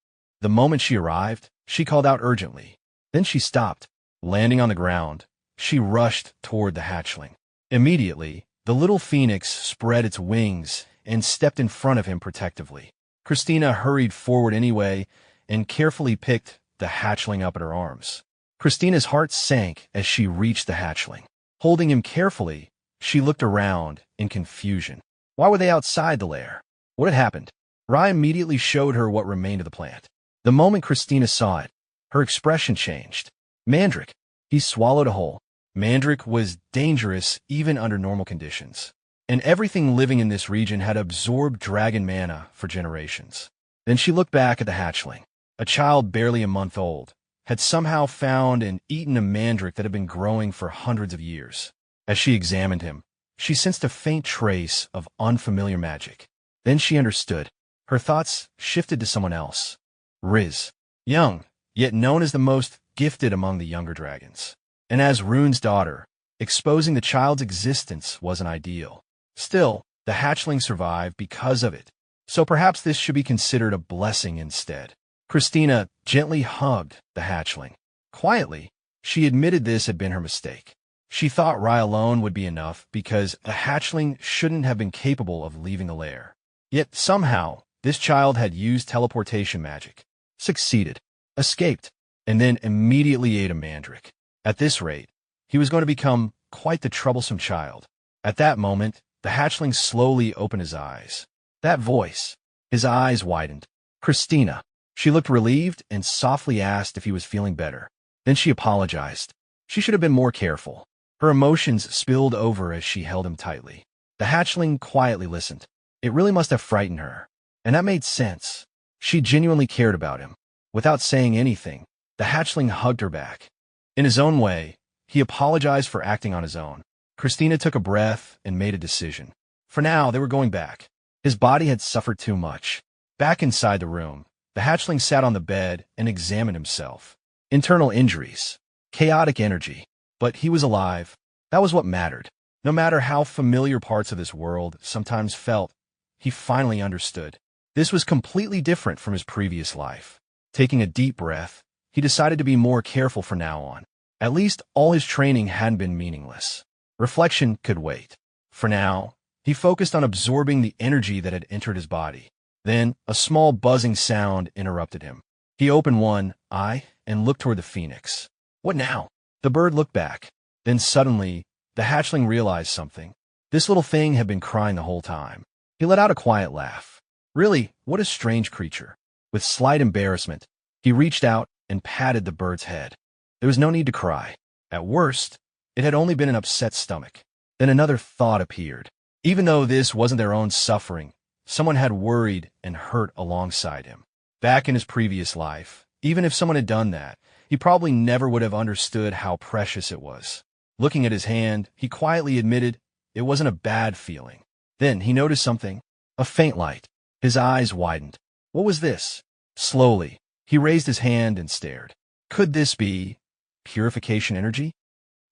The moment she arrived, she called out urgently. Then she stopped. Landing on the ground, she rushed toward the hatchling. Immediately, the little phoenix spread its wings and stepped in front of him protectively. Christina hurried forward anyway and carefully picked the hatchling up in her arms. Christina's heart sank as she reached the hatchling. Holding him carefully, she looked around in confusion. Why were they outside the lair? What had happened? Rai immediately showed her what remained of the plant. The moment Christina saw it, her expression changed. Mandrake. He swallowed a whole. Mandrake was dangerous even under normal conditions, and everything living in this region had absorbed dragon mana for generations. Then she looked back at the hatchling. A child barely a month old had somehow found and eaten a mandrake that had been growing for hundreds of years. As she examined him, she sensed a faint trace of unfamiliar magic. Then she understood. Her thoughts shifted to someone else. Riz. Young, yet known as the most gifted among the younger dragons. And as Rune's daughter, exposing the child's existence wasn't ideal. Still, the hatchling survived because of it, so perhaps this should be considered a blessing instead. Christina gently hugged the hatchling. Quietly, she admitted this had been her mistake. She thought Rai alone would be enough because a hatchling shouldn't have been capable of leaving the lair. Yet somehow, this child had used teleportation magic, succeeded, escaped, and then immediately ate a mandrake. At this rate, he was going to become quite the troublesome child. At that moment, the hatchling slowly opened his eyes. That voice. His eyes widened. Christina. She looked relieved and softly asked if he was feeling better. Then she apologized. She should have been more careful. Her emotions spilled over as she held him tightly. The hatchling quietly listened. It really must have frightened her. And that made sense. She genuinely cared about him. Without saying anything, the hatchling hugged her back. In his own way, he apologized for acting on his own. Christina took a breath and made a decision. For now, they were going back. His body had suffered too much. Back inside the room, the hatchling sat on the bed and examined himself. Internal injuries. Chaotic energy. But he was alive. That was what mattered. No matter how familiar parts of this world sometimes felt, he finally understood. This was completely different from his previous life. Taking a deep breath, he decided to be more careful from now on. At least all his training hadn't been meaningless. Reflection could wait. For now, he focused on absorbing the energy that had entered his body. Then, a small buzzing sound interrupted him. He opened one eye and looked toward the phoenix. What now? The bird looked back. Then suddenly, the hatchling realized something. This little thing had been crying the whole time. He let out a quiet laugh. Really, what a strange creature. With slight embarrassment, he reached out and patted the bird's head. There was no need to cry. At worst, it had only been an upset stomach. Then another thought appeared. Even though this wasn't their own suffering, someone had worried and hurt alongside him. Back in his previous life, even if someone had done that, he probably never would have understood how precious it was. Looking at his hand, he quietly admitted it wasn't a bad feeling. Then he noticed something. A faint light. His eyes widened. What was this? Slowly, he raised his hand and stared. Could this be purification energy?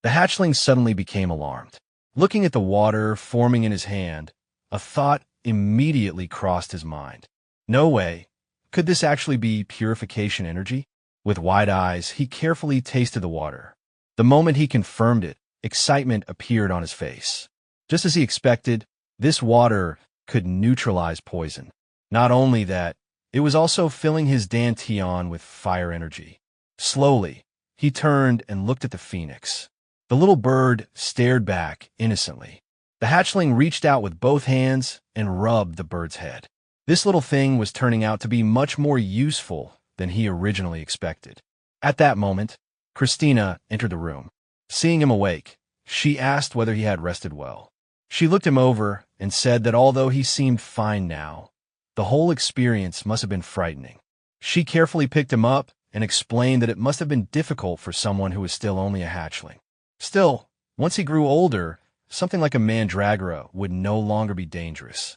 The hatchling suddenly became alarmed. Looking at the water forming in his hand, a thought immediately crossed his mind. No way. Could this actually be purification energy? With wide eyes, he carefully tasted the water. The moment he confirmed it, excitement appeared on his face. Just as he expected, this water could neutralize poison. Not only that, it was also filling his dantian with fire energy. Slowly, he turned and looked at the phoenix. The little bird stared back innocently. The hatchling reached out with both hands and rubbed the bird's head. This little thing was turning out to be much more useful than he originally expected. At that moment, Christina entered the room. Seeing him awake, she asked whether he had rested well. She looked him over and said that although he seemed fine now, the whole experience must have been frightening. She carefully picked him up and explained that it must have been difficult for someone who was still only a hatchling. Still, once he grew older, something like a mandragora would no longer be dangerous.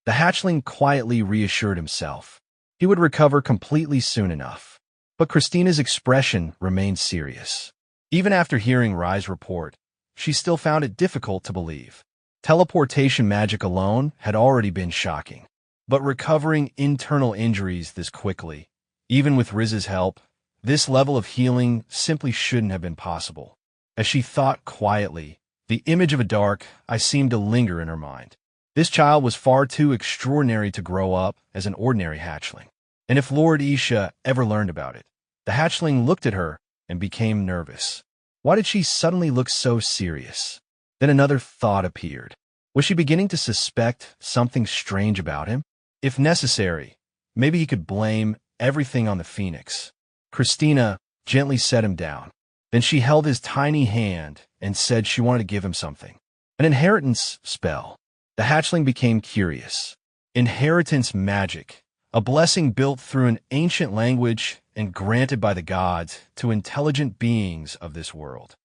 The hatchling quietly reassured himself. He would recover completely soon enough. But Christina's expression remained serious. Even after hearing Rai's report, she still found it difficult to believe. Teleportation magic alone had already been shocking. But recovering internal injuries this quickly, even with Riz's help, this level of healing simply shouldn't have been possible. As she thought quietly, the image of a dark eye seemed to linger in her mind. This child was far too extraordinary to grow up as an ordinary hatchling. And if Lord Isha ever learned about it, the hatchling looked at her and became nervous. Why did she suddenly look so serious? Then another thought appeared. Was she beginning to suspect something strange about him? If necessary, maybe he could blame everything on the phoenix. Christina gently set him down. Then she held his tiny hand and said she wanted to give him something. An inheritance spell. The hatchling became curious. Inheritance magic. A blessing built through an ancient language and granted by the gods to intelligent beings of this world.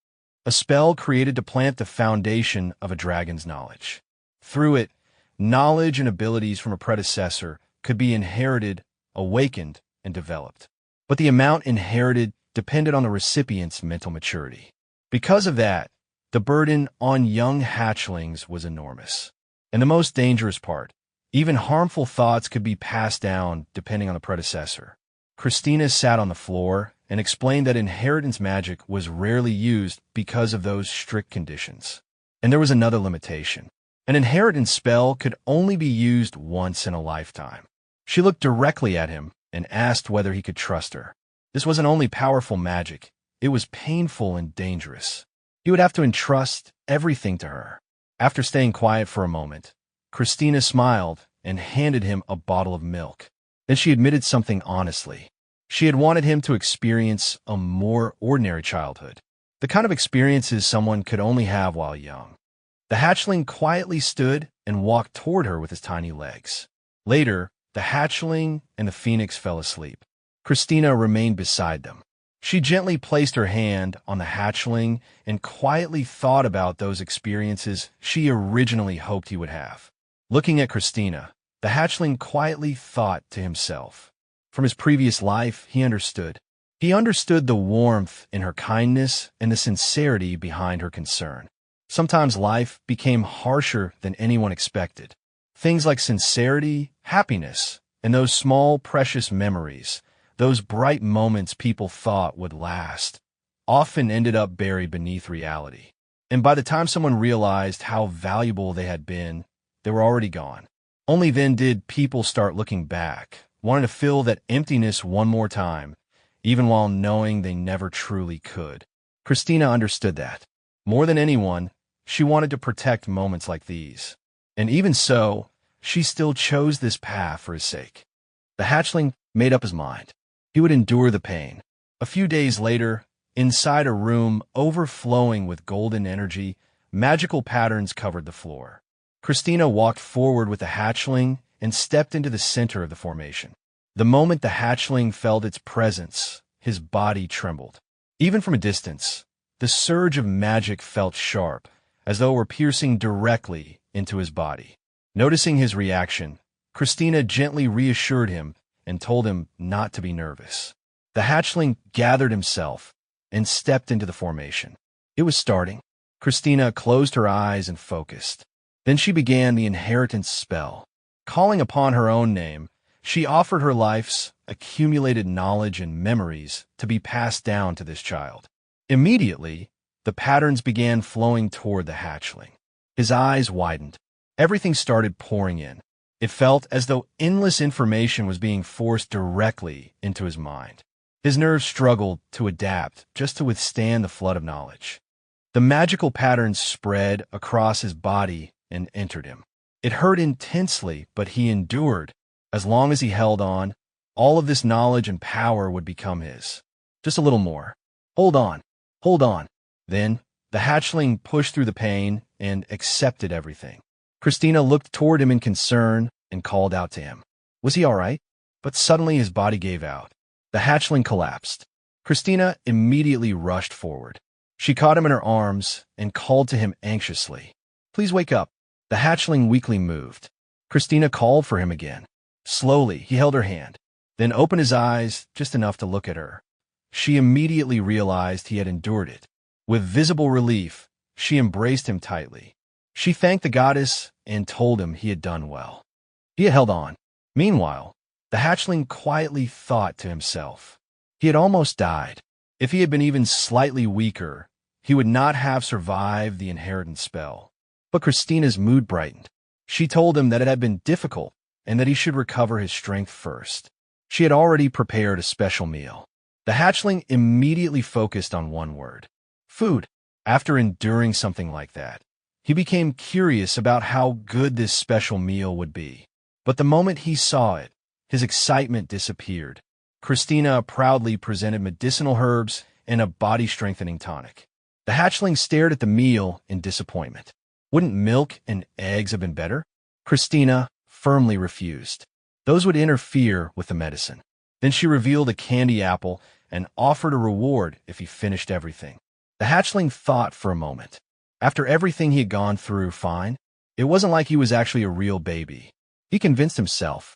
A spell created to plant the foundation of a dragon's knowledge. Through it, knowledge and abilities from a predecessor could be inherited, awakened, and developed. But the amount inherited depended on the recipient's mental maturity. Because of that, the burden on young hatchlings was enormous. And the most dangerous part, even harmful thoughts could be passed down depending on the predecessor. Christina sat on the floor and explained that inheritance magic was rarely used because of those strict conditions. And there was another limitation. An inheritance spell could only be used once in a lifetime. She looked directly at him and asked whether he could trust her. This wasn't only powerful magic, it was painful and dangerous. He would have to entrust everything to her. After staying quiet for a moment, Christina smiled and handed him a bottle of milk. Then she admitted something honestly. She had wanted him to experience a more ordinary childhood, the kind of experiences someone could only have while young. The hatchling quietly stood and walked toward her with his tiny legs. Later, the hatchling and the phoenix fell asleep. Christina remained beside them. She gently placed her hand on the hatchling and quietly thought about those experiences she originally hoped he would have. Looking at Christina, the hatchling quietly thought to himself. From his previous life, he understood. He understood the warmth in her kindness and the sincerity behind her concern. Sometimes life became harsher than anyone expected. Things like sincerity, happiness, and those small, precious memories, those bright moments people thought would last, often ended up buried beneath reality. And by the time someone realized how valuable they had been, they were already gone. Only then did people start looking back, wanting to fill that emptiness one more time, even while knowing they never truly could. Christina understood that. More than anyone, she wanted to protect moments like these. And even so, she still chose this path for his sake. The hatchling made up his mind. He would endure the pain. A few days later, inside a room overflowing with golden energy, magical patterns covered the floor. Christina walked forward with the hatchling and stepped into the center of the formation. The moment the hatchling felt its presence, his body trembled. Even from a distance, the surge of magic felt sharp, as though it were piercing directly into his body. Noticing his reaction, Christina gently reassured him and told him not to be nervous. The hatchling gathered himself and stepped into the formation. It was starting. Christina closed her eyes and focused. Then she began the inheritance spell. Calling upon her own name, she offered her life's accumulated knowledge and memories to be passed down to this child. Immediately, the patterns began flowing toward the hatchling. His eyes widened. Everything started pouring in. It felt as though endless information was being forced directly into his mind. His nerves struggled to adapt just to withstand the flood of knowledge. The magical patterns spread across his body and entered him. It hurt intensely, but he endured. As long as he held on, all of this knowledge and power would become his. Just a little more. Hold on. Hold on. Then, the hatchling pushed through the pain and accepted everything. Christina looked toward him in concern and called out to him. Was he all right? But suddenly his body gave out. The hatchling collapsed. Christina immediately rushed forward. She caught him in her arms and called to him anxiously. Please wake up. The hatchling weakly moved. Christina called for him again. Slowly, he held her hand, then opened his eyes just enough to look at her. She immediately realized he had endured it. With visible relief, she embraced him tightly. She thanked the goddess and told him he had done well. He had held on. Meanwhile, the hatchling quietly thought to himself. He had almost died. If he had been even slightly weaker, he would not have survived the inheritance spell. But Christina's mood brightened. She told him that it had been difficult and that he should recover his strength first. She had already prepared a special meal. The hatchling immediately focused on one word: food. After enduring something like that, he became curious about how good this special meal would be. But the moment he saw it, his excitement disappeared. Christina proudly presented medicinal herbs and a body-strengthening tonic. The hatchling stared at the meal in disappointment. Wouldn't milk and eggs have been better? Christina firmly refused. Those would interfere with the medicine. Then she revealed a candy apple and offered a reward if he finished everything. The hatchling thought for a moment. After everything he had gone through, fine. It wasn't like he was actually a real baby. He convinced himself.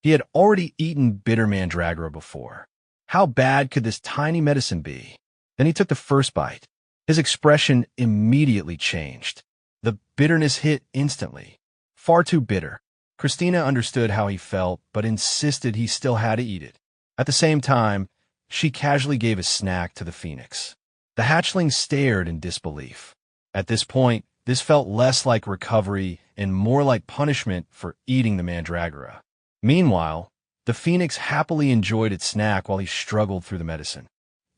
He had already eaten bitter mandragora before. How bad could this tiny medicine be? Then he took the first bite. His expression immediately changed. The bitterness hit instantly. Far too bitter. Christina understood how he felt, but insisted he still had to eat it. At the same time, she casually gave a snack to the phoenix. The hatchling stared in disbelief. At this point, this felt less like recovery and more like punishment for eating the mandragora. Meanwhile, the phoenix happily enjoyed its snack while he struggled through the medicine.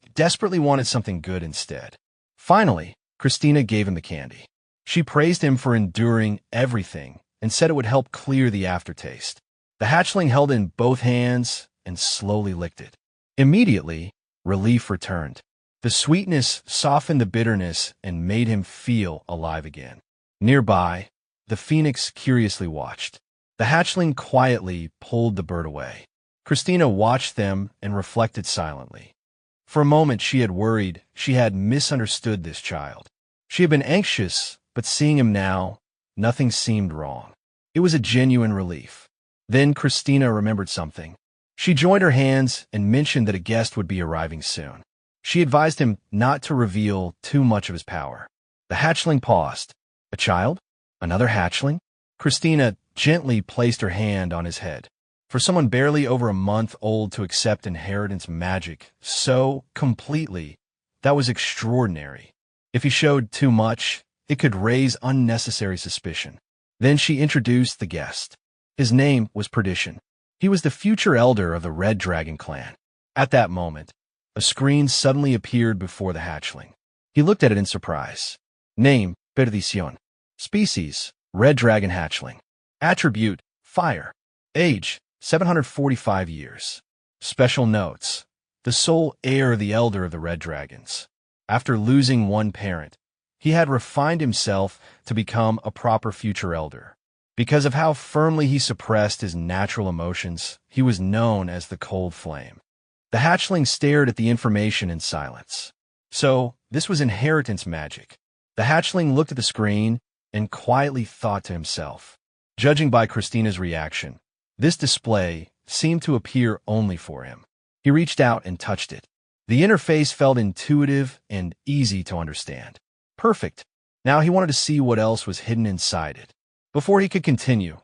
He desperately wanted something good instead. Finally, Christina gave him the candy. She praised him for enduring everything and said it would help clear the aftertaste. The hatchling held it in both hands and slowly licked it. Immediately, relief returned. The sweetness softened the bitterness and made him feel alive again. Nearby, the phoenix curiously watched. The hatchling quietly pulled the bird away. Christina watched them and reflected silently. For a moment she had worried she had misunderstood this child. She had been anxious, but seeing him now, nothing seemed wrong. It was a genuine relief. Then Christina remembered something. She joined her hands and mentioned that a guest would be arriving soon. She advised him not to reveal too much of his power. The hatchling paused. A child? Another hatchling? Christina gently placed her hand on his head. For someone barely over a month old to accept inheritance magic so completely, that was extraordinary. If he showed too much, it could raise unnecessary suspicion. Then she introduced the guest. His name was Perdition. He was the future elder of the Red Dragon clan. At that moment, a screen suddenly appeared before the hatchling. He looked at it in surprise. Name, Perdición. Species, Red Dragon hatchling. Attribute, fire. Age, 745 years. Special notes. The sole heir of the elder of the Red Dragons. After losing one parent, he had refined himself to become a proper future elder. Because of how firmly he suppressed his natural emotions, he was known as the Cold Flame. The hatchling stared at the information in silence. So, this was inheritance magic. The hatchling looked at the screen and quietly thought to himself. Judging by Christina's reaction, this display seemed to appear only for him. He reached out and touched it. The interface felt intuitive and easy to understand. Perfect. Now he wanted to see what else was hidden inside it. Before he could continue,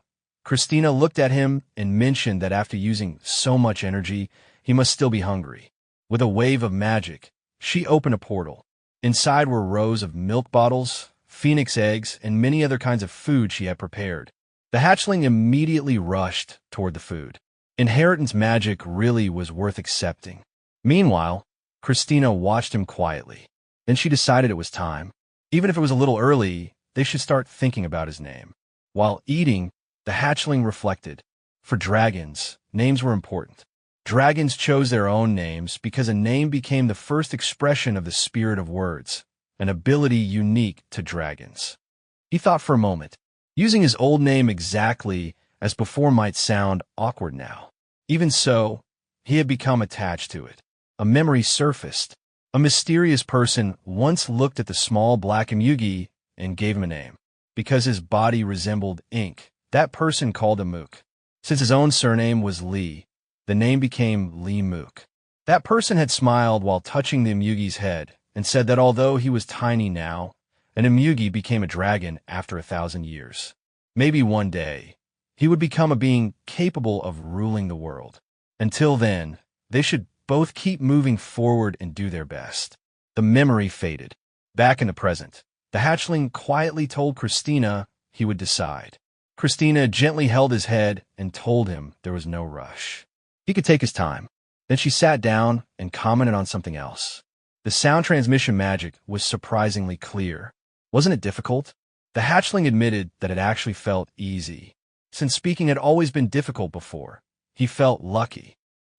Christina looked at him and mentioned that after using so much energy, he must still be hungry. With a wave of magic, she opened a portal. Inside were rows of milk bottles, phoenix eggs, and many other kinds of food she had prepared. The hatchling immediately rushed toward the food. Inheritance magic really was worth accepting. Meanwhile, Christina watched him quietly. Then she decided it was time. Even if it was a little early, they should start thinking about his name. While eating, the hatchling reflected. For dragons, names were important. Dragons chose their own names because a name became the first expression of the spirit of words, an ability unique to dragons. He thought for a moment. Using his old name exactly as before might sound awkward now. Even so, he had become attached to it. A memory surfaced. A mysterious person once looked at the small black imugi and gave him a name. Because his body resembled ink, that person called him Mook. Since his own surname was Lee, the name became Lee Mook. That person had smiled while touching the imugi's head and said that although he was tiny now, an imugi became a dragon after 1,000 years. Maybe one day, he would become a being capable of ruling the world. Until then, they should both keep moving forward and do their best. The memory faded. Back in the present, the hatchling quietly told Christina he would decide. Christina gently held his head and told him there was no rush. He could take his time. Then she sat down and commented on something else. The sound transmission magic was surprisingly clear. Wasn't it difficult? The hatchling admitted that it actually felt easy. Since speaking had always been difficult before, he felt lucky.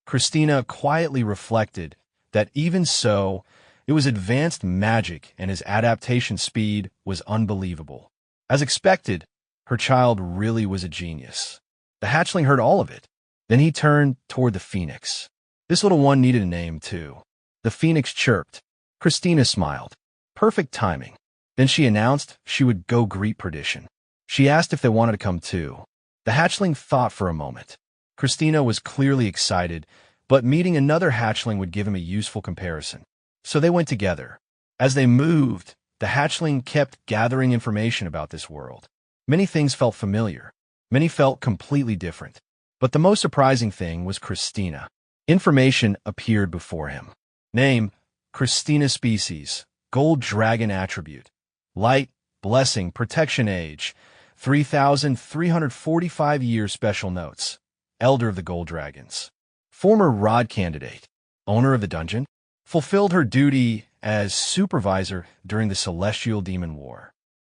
Christina quietly reflected that even so, it was advanced magic and his adaptation speed was unbelievable. As expected, her child really was a genius. The hatchling heard all of it. Then he turned toward the phoenix. This little one needed a name, too. The phoenix chirped. Christina smiled. Perfect timing. Then she announced she would go greet Perdition. She asked if they wanted to come too. The hatchling thought for a moment. Christina was clearly excited, but meeting another hatchling would give him a useful comparison. So they went together. As they moved, the hatchling kept gathering information about this world. Many things felt familiar. Many felt completely different. But the most surprising thing was Christina. Information appeared before him. Name, Christina species, gold dragon attribute. Light, blessing, protection age, 3,345 years special notes. Elder of the Gold Dragons. Former Rod candidate. Owner of the dungeon. Fulfilled her duty as supervisor during the Celestial Demon War.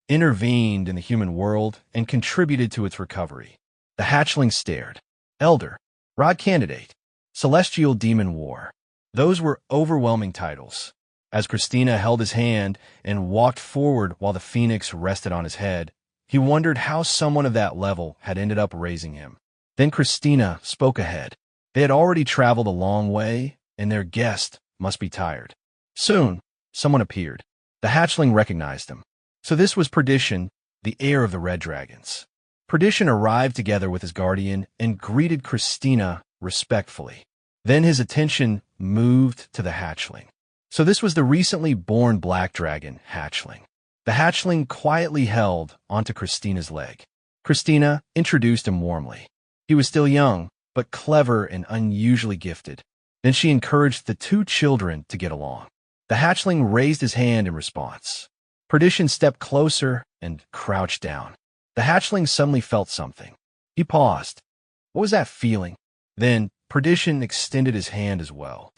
Intervened in the human world and contributed to its recovery. The hatchling stared. Elder. Rod candidate. Celestial Demon War. Those were overwhelming titles. As Christina held his hand and walked forward while the phoenix rested on his head, he wondered how someone of that level had ended up raising him. Then Christina spoke ahead. They had already traveled a long way, and their guest must be tired. Soon, someone appeared. The hatchling recognized him. So this was Perdition, the heir of the Red Dragons. Perdition arrived together with his guardian and greeted Christina respectfully. Then his attention moved to the hatchling. So this was the recently born black dragon, Hatchling. The hatchling quietly held onto Christina's leg. Christina introduced him warmly. He was still young, but clever and unusually gifted. Then she encouraged the two children to get along. The hatchling raised his hand in response. Perdition stepped closer and crouched down. The hatchling suddenly felt something. He paused. What was that feeling? Then Perdition extended his hand as well.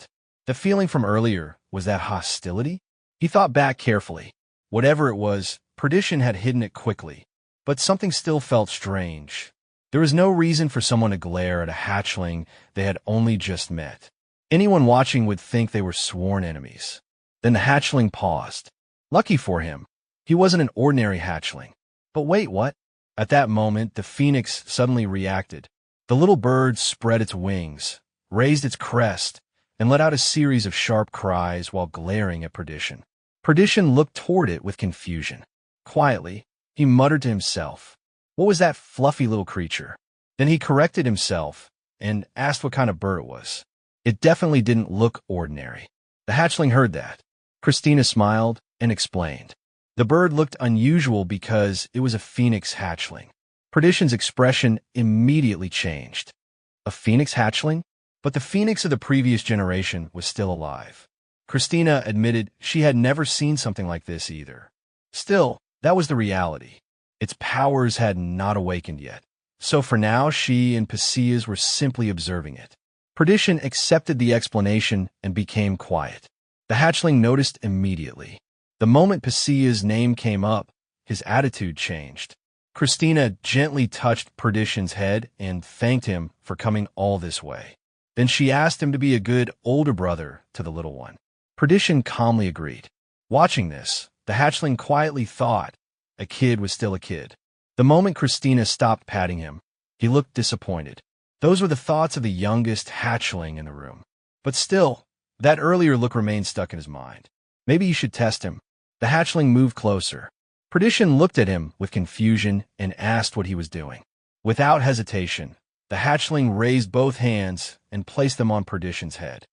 The feeling from earlier was that hostility? He thought back carefully. Whatever it was, Perdition had hidden it quickly. But something still felt strange. There was no reason for someone to glare at a hatchling they had only just met. Anyone watching would think they were sworn enemies. Then the hatchling paused. Lucky for him, he wasn't an ordinary hatchling. But wait, what? At that moment, the phoenix suddenly reacted. The little bird spread its wings, raised its crest, and let out a series of sharp cries while glaring at Perdition. Perdition looked toward it with confusion. Quietly, he muttered to himself, "What was that fluffy little creature?" Then he corrected himself and asked what kind of bird it was. It definitely didn't look ordinary. The hatchling heard that. Christina smiled and explained. The bird looked unusual because it was a phoenix hatchling. Perdition's expression immediately changed. A phoenix hatchling? But the phoenix of the previous generation was still alive. Christina admitted she had never seen something like this either. Still, that was the reality. Its powers had not awakened yet. So for now, she and Pacias were simply observing it. Perdition accepted the explanation and became quiet. The hatchling noticed immediately. The moment Pacia's name came up, his attitude changed. Christina gently touched Perdition's head and thanked him for coming all this way. Then she asked him to be a good older brother to the little one. Perdition calmly agreed. Watching this, the hatchling quietly thought a kid was still a kid. The moment Christina stopped patting him, he looked disappointed. Those were the thoughts of the youngest hatchling in the room. But still, that earlier look remained stuck in his mind. Maybe you should test him. The hatchling moved closer. Perdition looked at him with confusion and asked what he was doing. Without hesitation, the hatchling raised both hands and placed them on Perdition's head.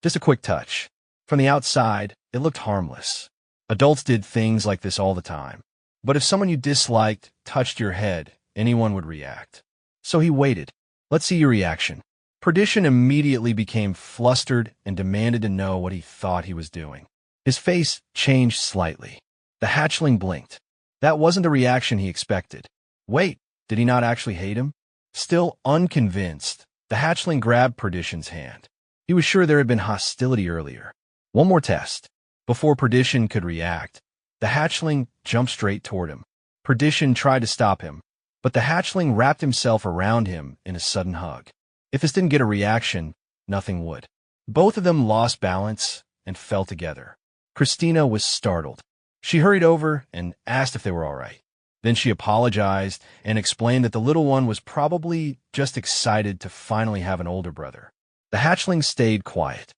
Just a quick touch. From the outside, it looked harmless. Adults did things like this all the time. But if someone you disliked touched your head, anyone would react. So he waited. Let's see your reaction. Perdition immediately became flustered and demanded to know what he thought he was doing. His face changed slightly. The hatchling blinked. That wasn't the reaction he expected. Wait, Did he not actually hate him? Still unconvinced, the hatchling grabbed Perdition's hand. He was sure there had been hostility earlier. One more test. Before Perdition could react, the hatchling jumped straight toward him. Perdition tried to stop him, but the hatchling wrapped himself around him in a sudden hug. If this didn't get a reaction, nothing would. Both of them lost balance and fell together. Christina was startled. She hurried over and asked if they were all right. Then she apologized and explained that the little one was probably just excited to finally have an older brother. The hatchling stayed quiet.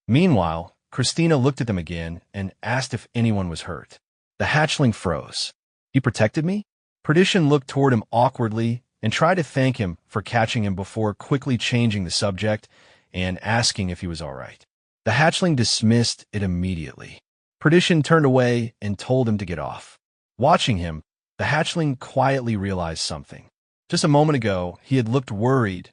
Meanwhile, Christina looked at them again and asked if anyone was hurt. The hatchling froze. He protected me? Perdition looked toward him awkwardly and tried to thank him for catching him before quickly changing the subject and asking if he was all right. The hatchling dismissed it immediately. Perdition turned away and told him to get off. Watching him, the hatchling quietly realized something. Just a moment ago, he had looked worried.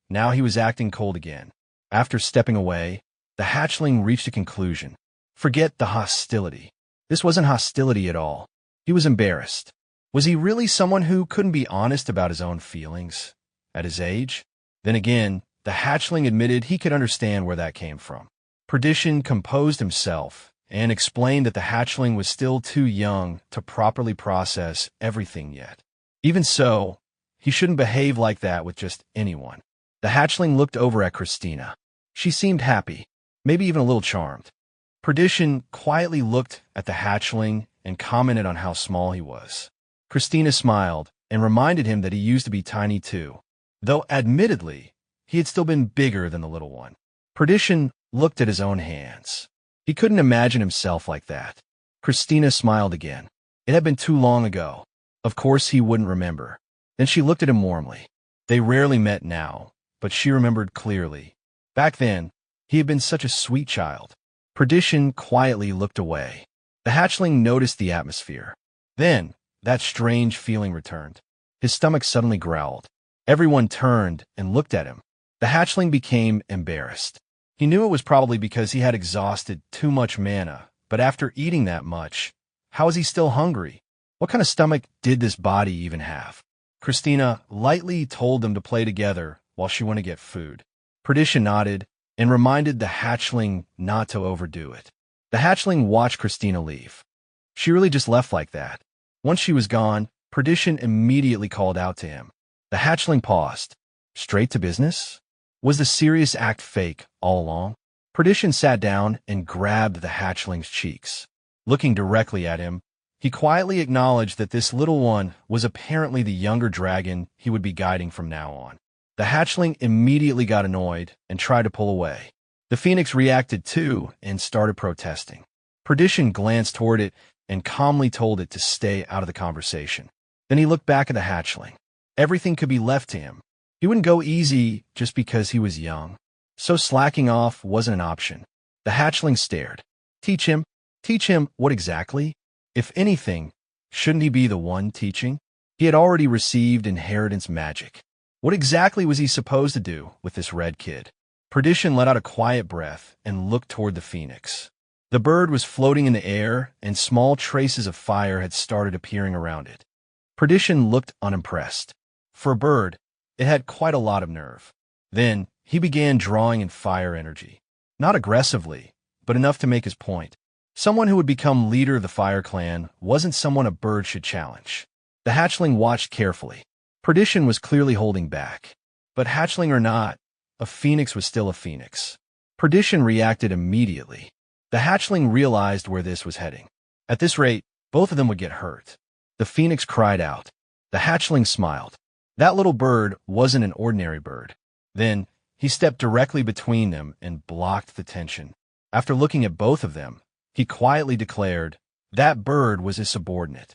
Now he was acting cold again. After stepping away, the hatchling reached a conclusion. Forget the hostility. This wasn't hostility at all. He was embarrassed. Was he really someone who couldn't be honest about his own feelings? At his age? Then again, the hatchling admitted he could understand where that came from. Perdition composed himself and explained that the hatchling was still too young to properly process everything yet. Even so, he shouldn't behave like that with just anyone. The hatchling looked over at Christina. She seemed happy, maybe even a little charmed. Perdition quietly looked at the hatchling and commented on how small he was. Christina smiled and reminded him that he used to be tiny too, though admittedly, he had still been bigger than the little one. Perdition looked at his own hands. He couldn't imagine himself like that. Christina smiled again. It had been too long ago. Of course he wouldn't remember. Then she looked at him warmly. They rarely met now, but she remembered clearly. Back then, he had been such a sweet child. Perdition quietly looked away. The hatchling noticed the atmosphere. Then, that strange feeling returned. His stomach suddenly growled. Everyone turned and looked at him. The hatchling became embarrassed. He knew it was probably because he had exhausted too much mana, but after eating that much, how was he still hungry? What kind of stomach did this body even have? Christina lightly told them to play together while she went to get food. Perdition nodded and reminded the hatchling not to overdo it. The hatchling watched Christina leave. She really just left like that. Once she was gone, Perdition immediately called out to him. The hatchling paused. Straight to business? Was the serious act fake all along? Perdition sat down and grabbed the hatchling's cheeks. Looking directly at him, he quietly acknowledged that this little one was apparently the younger dragon he would be guiding from now on. The hatchling immediately got annoyed and tried to pull away. The phoenix reacted too and started protesting. Perdition glanced toward it and calmly told it to stay out of the conversation. Then he looked back at the hatchling. Everything could be left to him. He wouldn't go easy just because he was young. So slacking off wasn't an option. The hatchling stared. Teach him? Teach him what exactly? If anything, shouldn't he be the one teaching? He had already received inheritance magic. What exactly was he supposed to do with this red kid? Perdition let out a quiet breath and looked toward the phoenix. The bird was floating in the air, and small traces of fire had started appearing around it. Perdition looked unimpressed. For a bird, it had quite a lot of nerve. Then, he began drawing in fire energy. Not aggressively, but enough to make his point. Someone who would become leader of the fire clan wasn't someone a bird should challenge. The hatchling watched carefully. Perdition was clearly holding back. But hatchling or not, a phoenix was still a phoenix. Perdition reacted immediately. The hatchling realized where this was heading. At this rate, both of them would get hurt. The phoenix cried out. The hatchling smiled. That little bird wasn't an ordinary bird. Then, he stepped directly between them and blocked the tension. After looking at both of them, he quietly declared, that bird was his subordinate.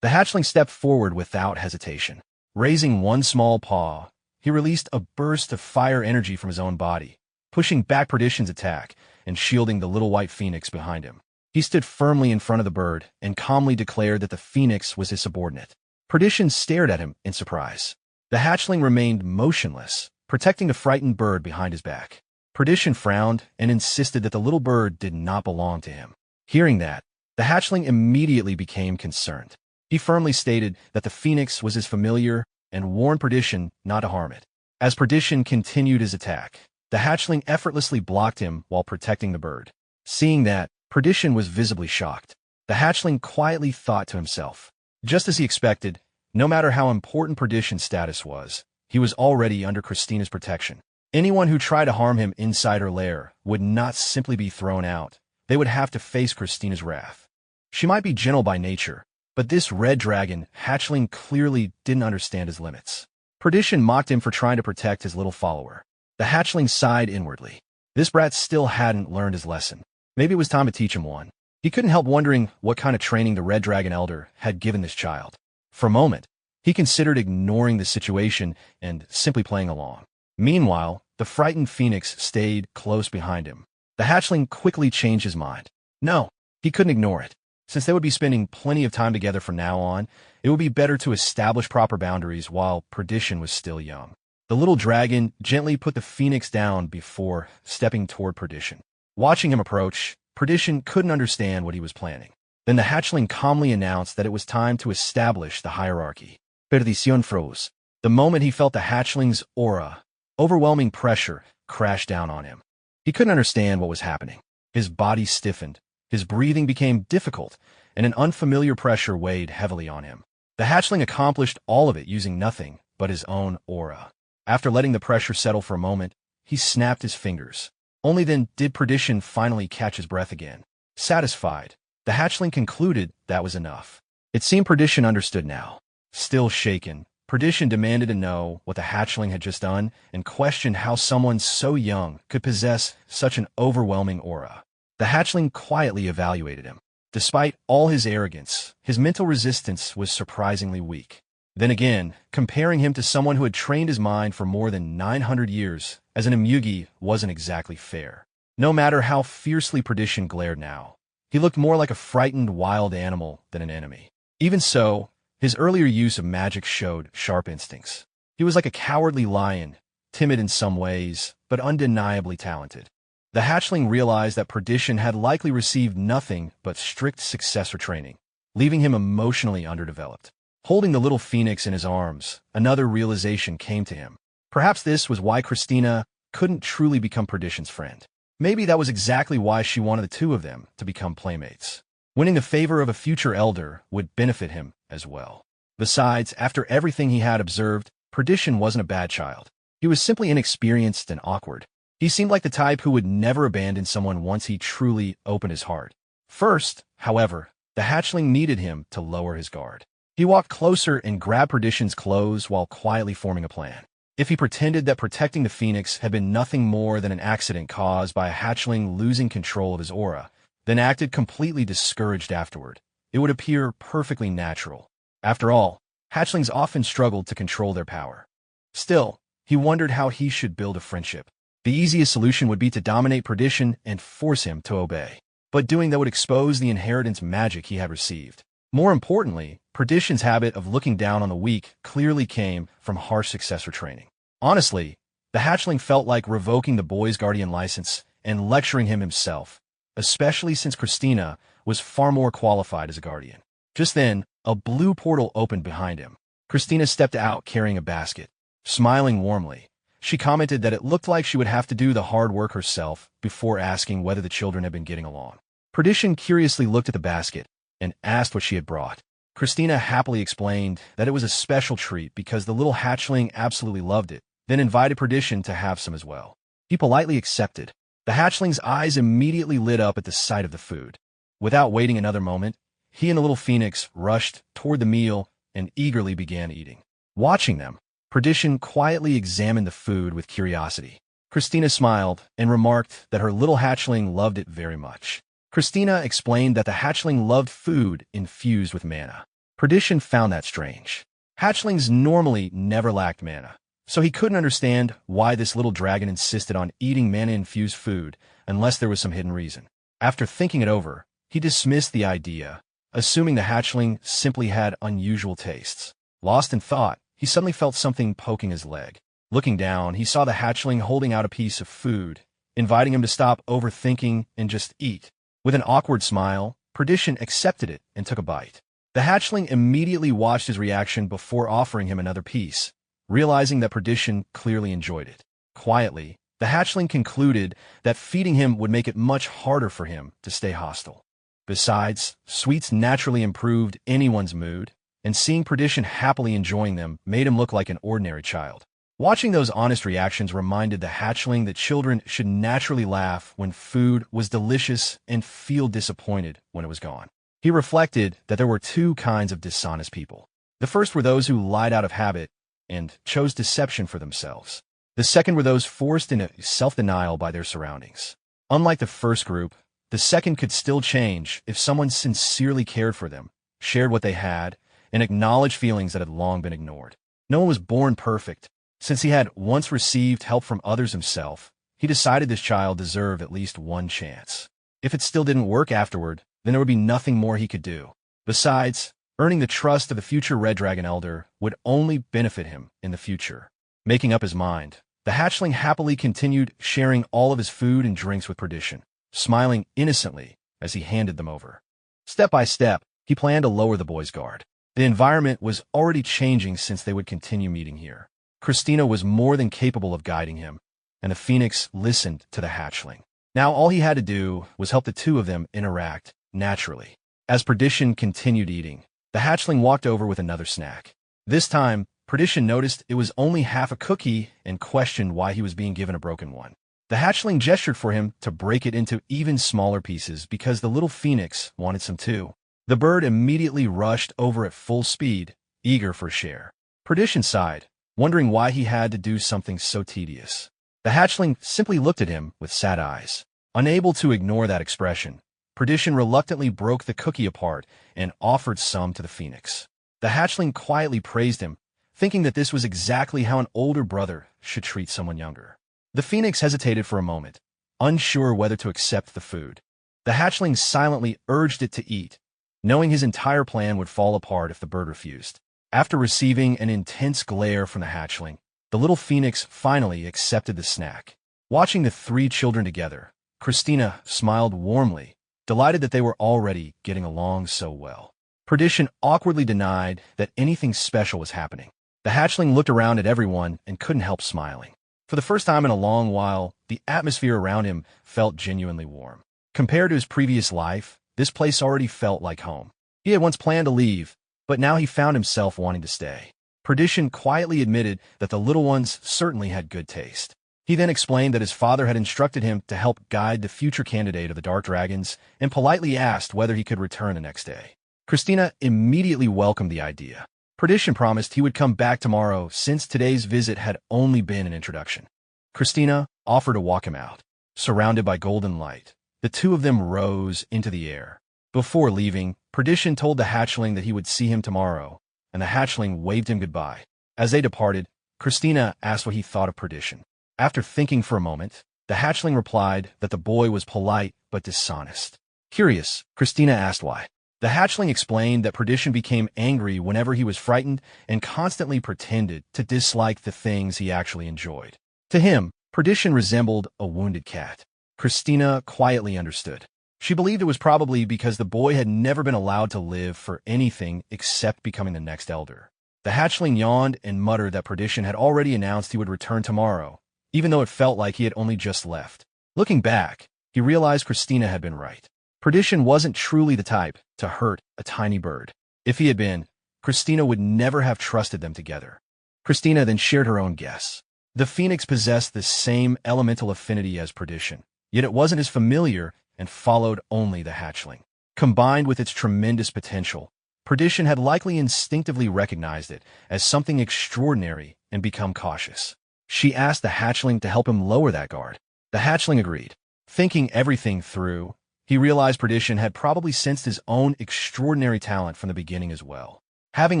The hatchling stepped forward without hesitation. Raising one small paw, he released a burst of fire energy from his own body, pushing back Perdition's attack and shielding the little white phoenix behind him. He stood firmly in front of the bird and calmly declared that the phoenix was his subordinate. Perdition stared at him in surprise. The hatchling remained motionless, protecting the frightened bird behind his back. Perdition frowned and insisted that the little bird did not belong to him. Hearing that, the hatchling immediately became concerned. He firmly stated that the phoenix was his familiar and warned Perdition not to harm it. As Perdition continued his attack, the hatchling effortlessly blocked him while protecting the bird. Seeing that, Perdition was visibly shocked. The hatchling quietly thought to himself. Just as he expected, no matter how important Perdition's status was, he was already under Christina's protection. Anyone who tried to harm him inside her lair would not simply be thrown out. They would have to face Christina's wrath. She might be gentle by nature, but this red dragon hatchling clearly didn't understand his limits. Perdition mocked him for trying to protect his little follower. The hatchling sighed inwardly. This brat still hadn't learned his lesson. Maybe it was time to teach him one. He couldn't help wondering what kind of training the Red Dragon Elder had given this child. For a moment, he considered ignoring the situation and simply playing along. Meanwhile, the frightened phoenix stayed close behind him. The hatchling quickly changed his mind. No, he couldn't ignore it. Since they would be spending plenty of time together from now on, it would be better to establish proper boundaries while Perdition was still young. The little dragon gently put the phoenix down before stepping toward Perdition. Watching him approach, Perdition couldn't understand what he was planning. Then the hatchling calmly announced that it was time to establish the hierarchy. Perdición froze. The moment he felt the hatchling's aura, overwhelming pressure crashed down on him. He couldn't understand what was happening. His body stiffened, his breathing became difficult, and an unfamiliar pressure weighed heavily on him. The hatchling accomplished all of it using nothing but his own aura. After letting the pressure settle for a moment, he snapped his fingers. Only then did Perdition finally catch his breath again. Satisfied, the hatchling concluded that was enough. It seemed Perdition understood now. Still shaken, Perdition demanded to know what the hatchling had just done and questioned how someone so young could possess such an overwhelming aura. The hatchling quietly evaluated him. Despite all his arrogance, his mental resistance was surprisingly weak. Then again, comparing him to someone who had trained his mind for more than 900 years as an imugi wasn't exactly fair. No matter how fiercely Perdition glared now, he looked more like a frightened wild animal than an enemy. Even so, his earlier use of magic showed sharp instincts. He was like a cowardly lion, timid in some ways, but undeniably talented. The hatchling realized that Perdition had likely received nothing but strict successor training, leaving him emotionally underdeveloped. Holding the little phoenix in his arms, another realization came to him. Perhaps this was why Christina couldn't truly become Perdition's friend. Maybe that was exactly why she wanted the two of them to become playmates. Winning the favor of a future elder would benefit him as well. Besides, after everything he had observed, Perdition wasn't a bad child. He was simply inexperienced and awkward. He seemed like the type who would never abandon someone once he truly opened his heart. First, however, the hatchling needed him to lower his guard. He walked closer and grabbed Perdition's clothes while quietly forming a plan. If he pretended that protecting the phoenix had been nothing more than an accident caused by a hatchling losing control of his aura, then acted completely discouraged afterward, it would appear perfectly natural. After all, hatchlings often struggled to control their power. Still, he wondered how he should build a friendship. The easiest solution would be to dominate Perdition and force him to obey. But doing that would expose the inheritance magic he had received. More importantly, Perdition's habit of looking down on the weak clearly came from harsh successor training. Honestly, the hatchling felt like revoking the boy's guardian license and lecturing him himself, especially since Christina was far more qualified as a guardian. Just then, a blue portal opened behind him. Christina stepped out carrying a basket. Smiling warmly, she commented that it looked like she would have to do the hard work herself before asking whether the children had been getting along. Perdition curiously looked at the basket and asked what she had brought. Christina happily explained that it was a special treat because the little hatchling absolutely loved it, then invited Perdition to have some as well. He politely accepted. The hatchling's eyes immediately lit up at the sight of the food. Without waiting another moment, he and the little phoenix rushed toward the meal and eagerly began eating. Watching them, Perdition quietly examined the food with curiosity. Christina smiled and remarked that her little hatchling loved it very much. Christina explained that the hatchling loved food infused with mana. Perdition found that strange. Hatchlings normally never lacked mana, so he couldn't understand why this little dragon insisted on eating mana-infused food unless there was some hidden reason. After thinking it over, he dismissed the idea, assuming the hatchling simply had unusual tastes. Lost in thought, he suddenly felt something poking his leg. Looking down, he saw the hatchling holding out a piece of food, inviting him to stop overthinking and just eat. With an awkward smile, Perdition accepted it and took a bite. The hatchling immediately watched his reaction before offering him another piece, realizing that Perdition clearly enjoyed it. Quietly, the hatchling concluded that feeding him would make it much harder for him to stay hostile. Besides, sweets naturally improved anyone's mood, and seeing Perdition happily enjoying them made him look like an ordinary child. Watching those honest reactions reminded the hatchling that children should naturally laugh when food was delicious and feel disappointed when it was gone. He reflected that there were two kinds of dishonest people. The first were those who lied out of habit and chose deception for themselves. The second were those forced into self-denial by their surroundings. Unlike the first group, the second could still change if someone sincerely cared for them, shared what they had, and acknowledged feelings that had long been ignored. No one was born perfect. Since he had once received help from others himself, he decided this child deserved at least one chance. If it still didn't work afterward, then there would be nothing more he could do. Besides, earning the trust of the future Red Dragon Elder would only benefit him in the future. Making up his mind, the hatchling happily continued sharing all of his food and drinks with Perdition, smiling innocently as he handed them over. Step by step, he planned to lower the boy's guard. The environment was already changing since they would continue meeting here. Christina was more than capable of guiding him, and the phoenix listened to the hatchling. Now all he had to do was help the two of them interact naturally. As Perdition continued eating, the hatchling walked over with another snack. This time, Perdition noticed it was only half a cookie and questioned why he was being given a broken one. The hatchling gestured for him to break it into even smaller pieces because the little phoenix wanted some too. The bird immediately rushed over at full speed, eager for a share. Perdition sighed, wondering why he had to do something so tedious. The hatchling simply looked at him with sad eyes. Unable to ignore that expression, Perdition reluctantly broke the cookie apart and offered some to the phoenix. The hatchling quietly praised him, thinking that this was exactly how an older brother should treat someone younger. The phoenix hesitated for a moment, unsure whether to accept the food. The hatchling silently urged it to eat, knowing his entire plan would fall apart if the bird refused. After receiving an intense glare from the hatchling, the little phoenix finally accepted the snack. Watching the three children together, Christina smiled warmly, delighted that they were already getting along so well. Perdition awkwardly denied that anything special was happening. The hatchling looked around at everyone and couldn't help smiling. For the first time in a long while, the atmosphere around him felt genuinely warm. Compared to his previous life, this place already felt like home. He had once planned to leave, but now he found himself wanting to stay. Perdition quietly admitted that the little ones certainly had good taste. He then explained that his father had instructed him to help guide the future candidate of the Dark Dragons and politely asked whether he could return the next day. Christina immediately welcomed the idea. Perdition promised he would come back tomorrow since today's visit had only been an introduction. Christina offered to walk him out. Surrounded by golden light, the two of them rose into the air. Before leaving, Perdition told the hatchling that he would see him tomorrow, and the hatchling waved him goodbye. As they departed, Christina asked what he thought of Perdition. After thinking for a moment, the hatchling replied that the boy was polite but dishonest. Curious, Christina asked why. The hatchling explained that Perdition became angry whenever he was frightened and constantly pretended to dislike the things he actually enjoyed. To him, Perdition resembled a wounded cat. Christina quietly understood. She believed it was probably because the boy had never been allowed to live for anything except becoming the next elder. The hatchling yawned and muttered that Perdition had already announced he would return tomorrow, even though it felt like he had only just left. Looking back, he realized Christina had been right. Perdition wasn't truly the type to hurt a tiny bird. If he had been, Christina would never have trusted them together. Christina then shared her own guess. The phoenix possessed the same elemental affinity as Perdition, yet it wasn't as familiar and followed only the hatchling. Combined with its tremendous potential, Perdition had likely instinctively recognized it as something extraordinary and become cautious. She asked the hatchling to help him lower that guard. The hatchling agreed. Thinking everything through, he realized Perdition had probably sensed his own extraordinary talent from the beginning as well. Having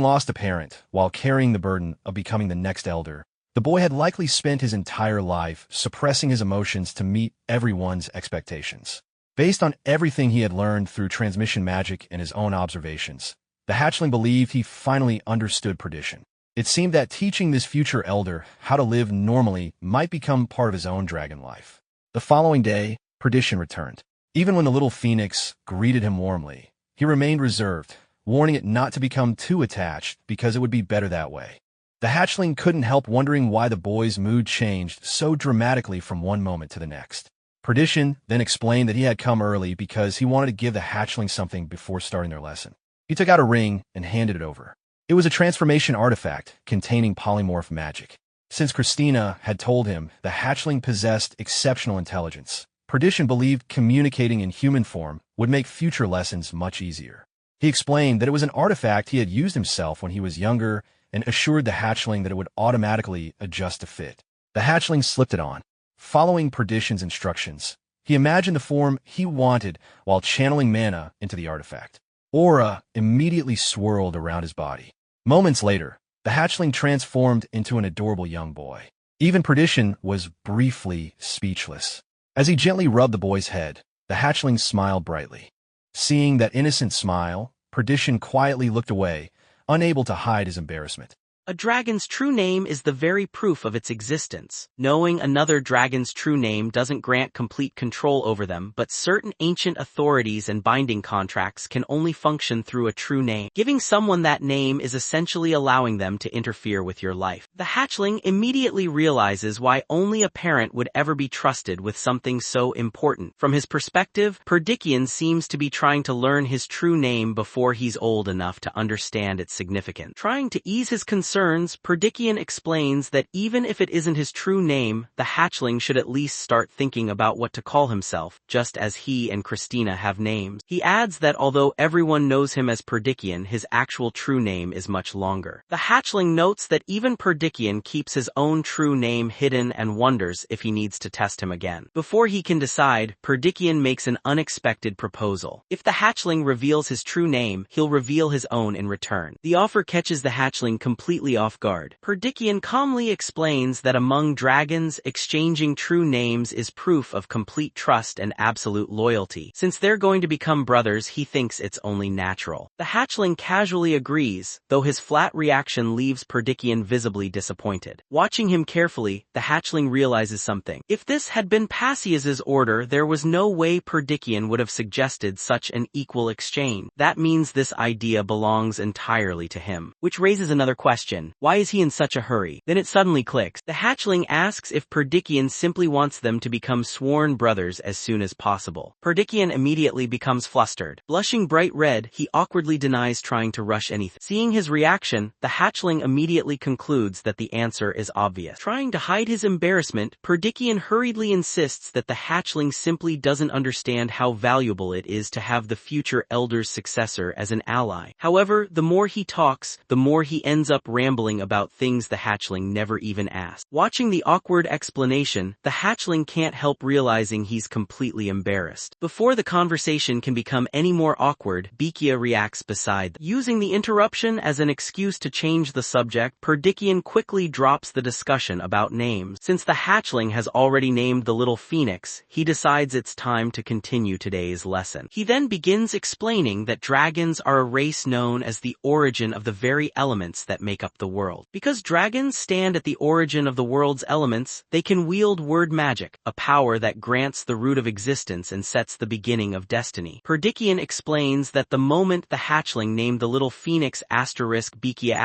lost a parent while carrying the burden of becoming the next elder, the boy had likely spent his entire life suppressing his emotions to meet everyone's expectations. Based on everything he had learned through transmission magic and his own observations, the hatchling believed he finally understood Perdition. It seemed that teaching this future elder how to live normally might become part of his own dragon life. The following day, Perdition returned. Even when the little phoenix greeted him warmly, he remained reserved, warning it not to become too attached because it would be better that way. The hatchling couldn't help wondering why the boy's mood changed so dramatically from one moment to the next. Perdition then explained that he had come early because he wanted to give the hatchling something before starting their lesson. He took out a ring and handed it over. It was a transformation artifact containing polymorph magic. Since Christina had told him the hatchling possessed exceptional intelligence, Perdition believed communicating in human form would make future lessons much easier. He explained that it was an artifact he had used himself when he was younger and assured the hatchling that it would automatically adjust to fit. The hatchling slipped it on. Following Perdition's instructions, he imagined the form he wanted while channeling mana into the artifact. Aura immediately swirled around his body. Moments later, the hatchling transformed into an adorable young boy. Even Perdition was briefly speechless. As he gently rubbed the boy's head, the hatchling smiled brightly. Seeing that innocent smile, Perdition quietly looked away, unable to hide his embarrassment. A dragon's true name is the very proof of its existence. Knowing another dragon's true name doesn't grant complete control over them, but certain ancient authorities and binding contracts can only function through a true name. Giving someone that name is essentially allowing them to interfere with your life. The hatchling immediately realizes why only a parent would ever be trusted with something so important. From his perspective, Perdition seems to be trying to learn his true name before he's old enough to understand its significance. Trying to ease his concerns, Perdition explains that even if it isn't his true name, the hatchling should at least start thinking about what to call himself, just as he and Christina have names. He adds that although everyone knows him as Perdition, his actual true name is much longer. The hatchling notes that even Perdition keeps his own true name hidden and wonders if he needs to test him again. Before he can decide, Perdition makes an unexpected proposal. If the hatchling reveals his true name, he'll reveal his own in return. The offer catches the hatchling completely off guard. Perdition calmly explains that among dragons, exchanging true names is proof of complete trust and absolute loyalty. Since they're going to become brothers, he thinks it's only natural. The hatchling casually agrees, though his flat reaction leaves Perdition visibly disappointed. Watching him carefully, the hatchling realizes something. If this had been Passius's order, there was no way Perdition would have suggested such an equal exchange. That means this idea belongs entirely to him. Which raises another question. Why is he in such a hurry? Then it suddenly clicks. The hatchling asks if Perdition simply wants them to become sworn brothers as soon as possible. Perdition immediately becomes flustered. Blushing bright red, he awkwardly denies trying to rush anything. Seeing his reaction, the hatchling immediately concludes that the answer is obvious. Trying to hide his embarrassment, Perdition hurriedly insists that the hatchling simply doesn't understand how valuable it is to have the future elder's successor as an ally. However, the more he talks, the more he ends up rambling about things the hatchling never even asked. Watching the awkward explanation, the hatchling can't help realizing he's completely embarrassed. Before the conversation can become any more awkward, Bikia reacts beside them. Using the interruption as an excuse to change the subject, Perdition quickly drops the discussion about names. Since the hatchling has already named the little phoenix, he decides it's time to continue today's lesson. He then begins explaining that dragons are a race known as the origin of the very elements that make up the world. Because dragons stand at the origin of the world's elements, they can wield word magic, a power that grants the root of existence and sets the beginning of destiny. Perdition explains that the moment the hatchling named the little phoenix Bikia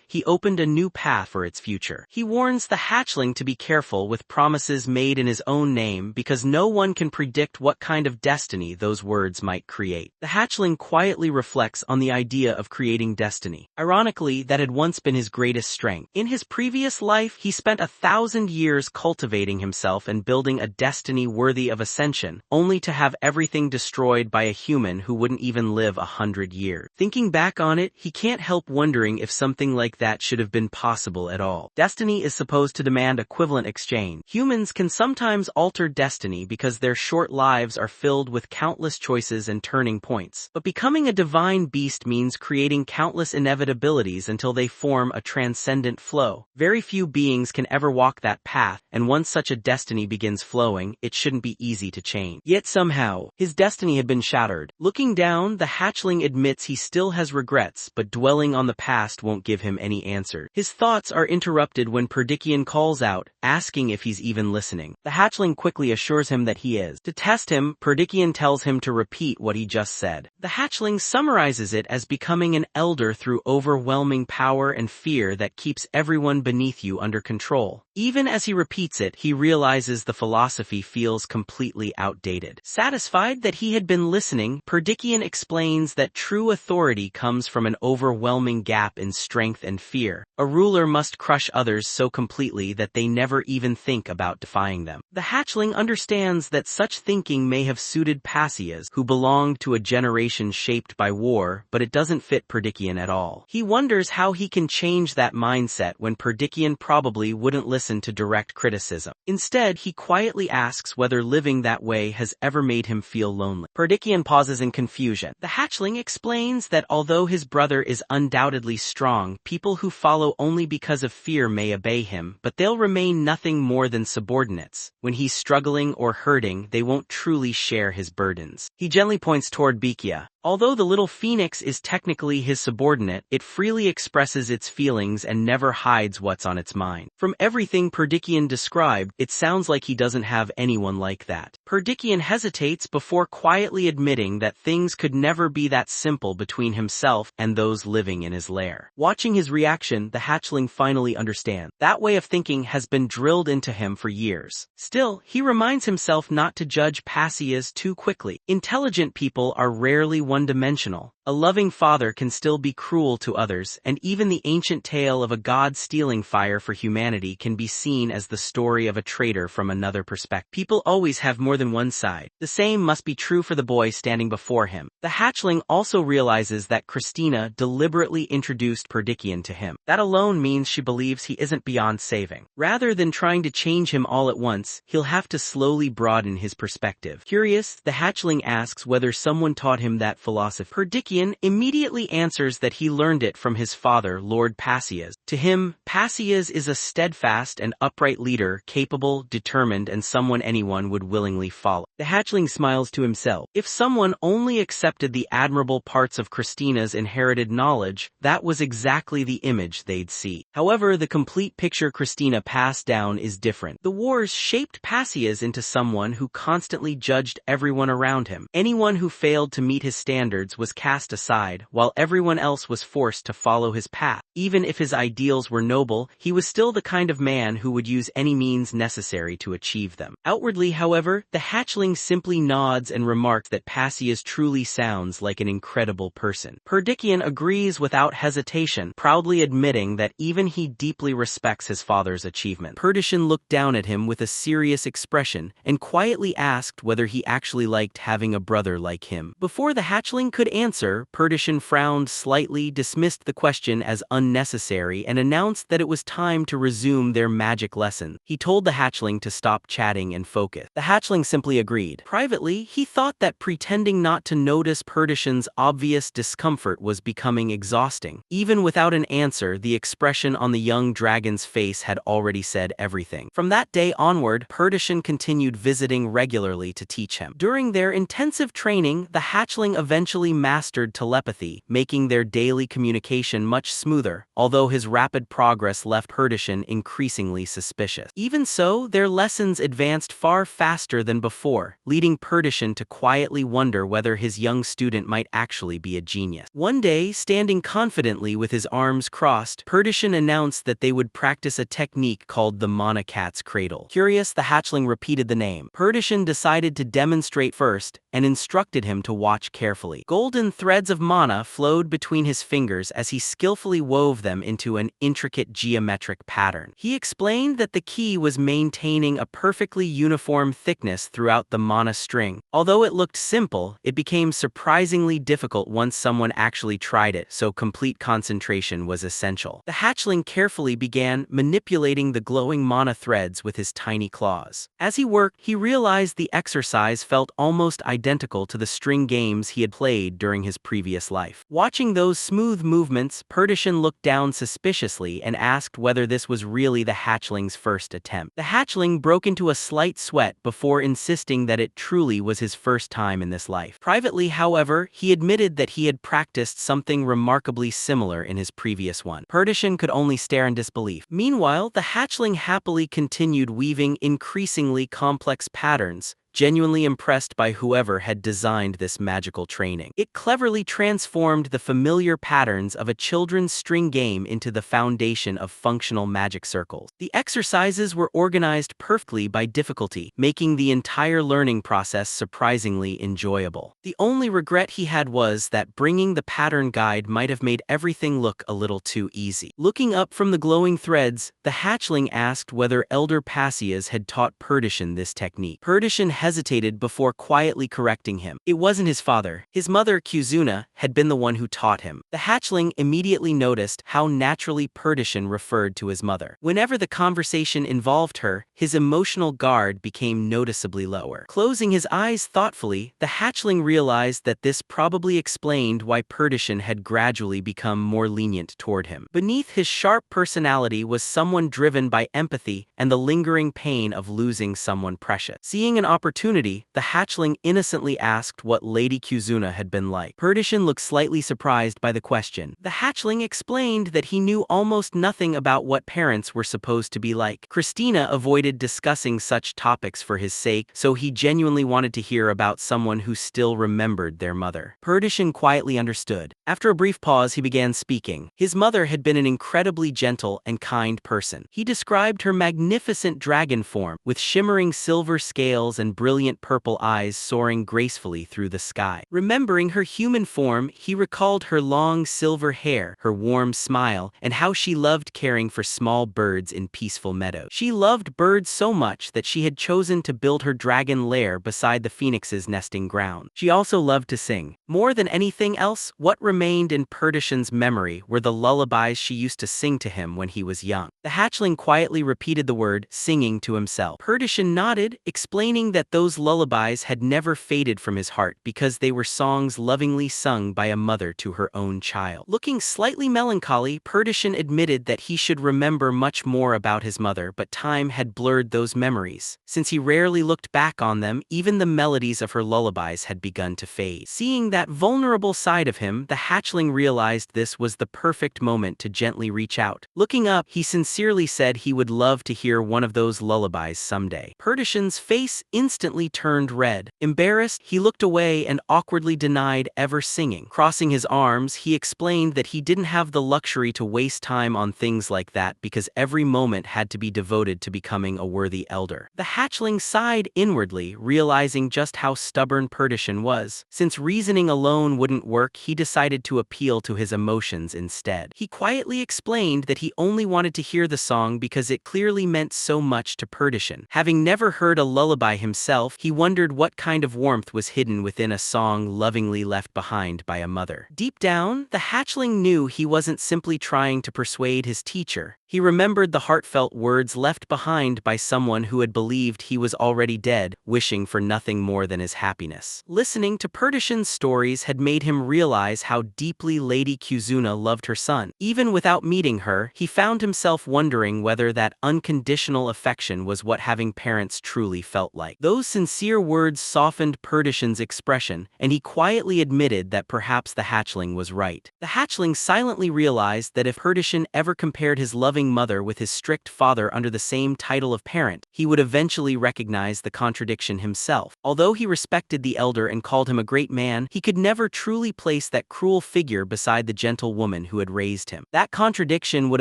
he opened a new path for its future. He warns the hatchling to be careful with promises made in his own name because no one can predict what kind of destiny those words might create. The hatchling quietly reflects on the idea of creating destiny. Ironically, that had once been his greatest strength. In his previous life, he spent 1,000 years cultivating himself and building a destiny worthy of ascension, only to have everything destroyed by a human who wouldn't even live 100 years. Thinking back on it, he can't help wondering if something like that should have been possible at all. Destiny is supposed to demand equivalent exchange. Humans can sometimes alter destiny because their short lives are filled with countless choices and turning points. But becoming a divine beast means creating countless inevitabilities until they form a transcendent flow. Very few beings can ever walk that path, and once such a destiny begins flowing, it shouldn't be easy to change. Yet somehow, his destiny had been shattered. Looking down, the hatchling admits he still has regrets, but dwelling on the past won't give him any answer. His thoughts are interrupted when Perdikian calls out, asking if he's even listening. The hatchling quickly assures him that he is. To test him, Perdikian tells him to repeat what he just said. The hatchling summarizes it as becoming an elder through overwhelming power and fear that keeps everyone beneath you under control. Even as he repeats it, he realizes the philosophy feels completely outdated. Satisfied that he had been listening, Perdikian explains that true authority comes from an overwhelming gap in strength and fear. A ruler must crush others so completely that they never even think about defying them. The hatchling understands that such thinking may have suited Passias, who belonged to a generation shaped by war, but it doesn't fit Perdikian at all. He wonders how he can change that mindset when Perdikian probably wouldn't listen to direct criticism. Instead, he quietly asks whether living that way has ever made him feel lonely. Perdikian pauses in confusion. The hatchling explains that although his brother is undoubtedly strong, people who follow only because of fear may obey him, but they'll remain nothing more than subordinates. When he's struggling or hurting, they won't truly share his burdens. He gently points toward Bikia. Although the little phoenix is technically his subordinate, it freely expresses its feelings and never hides what's on its mind. From everything Perdikian described, it sounds like he doesn't have anyone like that. Perdikian hesitates before quietly admitting that things could never be that simple between himself and those living in his lair. Watching his reaction, the hatchling finally understands. That way of thinking has been drilled into him for years. Still, he reminds himself not to judge Passias too quickly. Intelligent people are rarely one-dimensional. A loving father can still be cruel to others, and even the ancient tale of a god stealing fire for humanity can be seen as the story of a traitor from another perspective. People always have more than one side. The same must be true for the boy standing before him. The hatchling also realizes that Christina deliberately introduced Perdikian to him. That alone means she believes he isn't beyond saving. Rather than trying to change him all at once, he'll have to slowly broaden his perspective. Curious, the hatchling asks whether someone taught him that philosophy. Perdikian immediately answers that he learned it from his father, Lord Passias. To him, Passias is a steadfast and upright leader, capable, determined, and someone anyone would willingly follow. The hatchling smiles to himself. If someone only accepted the admirable parts of Christina's inherited knowledge, that was exactly the image they'd see. However, the complete picture Christina passed down is different. The wars shaped Passias into someone who constantly judged everyone around him. Anyone who failed to meet his standards was cast aside, while everyone else was forced to follow his path. Even if his ideals were noble, he was still the kind of man who would use any means necessary to achieve them. Outwardly, however, the hatchling simply nods and remarks that Passias truly sounds like an incredible person. Perdikian agrees without hesitation, proudly admitting that even he deeply respects his father's achievement. Perdikian looked down at him with a serious expression and quietly asked whether he actually liked having a brother like him. Before the hatchling could answer, Perdikian frowned slightly, dismissed the question as unnecessary, and announced that it was time to resume their magic lesson. He told the hatchling to stop chatting and focus. The hatchling simply agreed. Privately, he thought that pretending not to notice Perdikian's obvious discomfort was becoming exhausting. Even without an answer, the expression on the young dragon's face had already said everything. From that day onward, Perdikian continued visiting regularly to teach him. During their intensive training, the hatchling eventually mastered telepathy, making their daily communication much smoother, although his rapid progress left Perdikian increasingly suspicious. Even so, their lessons advanced far faster than before, leading Perdikian to quietly wonder whether his young student might actually be a genius. One day, standing confidently with his arms crossed, Perdikian announced that they would practice a technique called the Manhwa's cradle. Curious, the hatchling repeated the name. Perdikian decided to demonstrate first and instructed him to watch carefully. Golden threads of mana flowed between his fingers as he skillfully wove them into an intricate geometric pattern. He explained that the key was maintaining a perfectly uniform thickness throughout the mana string. Although it looked simple, it became surprisingly difficult once someone actually tried it, so complete concentration was essential. The hatchling carefully began manipulating the glowing mana threads with his tiny claws. As he worked, he realized the exercise felt almost identical to the string games he had had played during his previous life. Watching those smooth movements, Perditian looked down suspiciously and asked whether this was really the hatchling's first attempt. The hatchling broke into a slight sweat before insisting that it truly was his first time in this life. Privately, however, he admitted that he had practiced something remarkably similar in his previous one. Perditian could only stare in disbelief. Meanwhile, the hatchling happily continued weaving increasingly complex patterns, genuinely impressed by whoever had designed this magical training. It cleverly transformed the familiar patterns of a children's string game into the foundation of functional magic circles. The exercises were organized perfectly by difficulty, making the entire learning process surprisingly enjoyable. The only regret he had was that bringing the pattern guide might have made everything look a little too easy. Looking up from the glowing threads, the hatchling asked whether Elder Passias had taught Perditian this technique. Perditian hesitated before quietly correcting him. It wasn't his father. His mother, Kuzuna, had been the one who taught him. The hatchling immediately noticed how naturally Perditian referred to his mother. Whenever the conversation involved her, his emotional guard became noticeably lower. Closing his eyes thoughtfully, the hatchling realized that this probably explained why Perditian had gradually become more lenient toward him. Beneath his sharp personality was someone driven by empathy and the lingering pain of losing someone precious. Seeing an opportunity, the hatchling innocently asked what Lady Kuzuna had been like. Perditian looked slightly surprised by the question. The hatchling explained that he knew almost nothing about what parents were supposed to be like. Christina avoided discussing such topics for his sake, so he genuinely wanted to hear about someone who still remembered their mother. Perditian quietly understood. After a brief pause, he began speaking. His mother had been an incredibly gentle and kind person. He described her magnificent dragon form, with shimmering silver scales and brilliant purple eyes soaring gracefully through the sky. Remembering her human form, he recalled her long silver hair, her warm smile, and how she loved caring for small birds in peaceful meadows. She loved birds so much that she had chosen to build her dragon lair beside the phoenix's nesting ground. She also loved to sing. More than anything else, what remained in Perditian's memory were the lullabies she used to sing to him when he was young. The hatchling quietly repeated the word singing to himself. Perditian nodded, explaining that those lullabies had never faded from his heart because they were songs lovingly sung by a mother to her own child. Looking slightly melancholy, Perditian admitted that he should remember much more about his mother, but time had blurred those memories. Since he rarely looked back on them, even the melodies of her lullabies had begun to fade. Seeing that vulnerable side of him, the hatchling realized this was the perfect moment to gently reach out. Looking up, he sincerely said he would love to hear one of those lullabies someday. Perditian's face instantly turned red. Embarrassed, he looked away and awkwardly denied ever singing. Crossing his arms, he explained that he didn't have the luxury to waste time on things like that because every moment had to be devoted to becoming a worthy elder. The hatchling sighed inwardly, realizing just how stubborn Perditian was. Since reasoning alone wouldn't work, he decided to appeal to his emotions instead. He quietly explained that he only wanted to hear the song because it clearly meant so much to Perditian. Having never heard a lullaby himself, he wondered what kind of warmth was hidden within a song lovingly left behind by a mother. Deep down, the hatchling knew he wasn't simply trying to persuade his teacher. He remembered the heartfelt words left behind by someone who had believed he was already dead, wishing for nothing more than his happiness. Listening to Perditian's stories had made him realize how deeply Lady Kuzuna loved her son. Even without meeting her, he found himself wondering whether that unconditional affection was what having parents truly felt like. Those sincere words softened Perditian's expression, and he quietly admitted that perhaps the hatchling was right. The hatchling silently realized that if Perditian ever compared his loving mother with his strict father under the same title of parent, he would eventually recognize the contradiction himself. Although he respected the elder and called him a great man, he could never truly place that cruel figure beside the gentle woman who had raised him. That contradiction would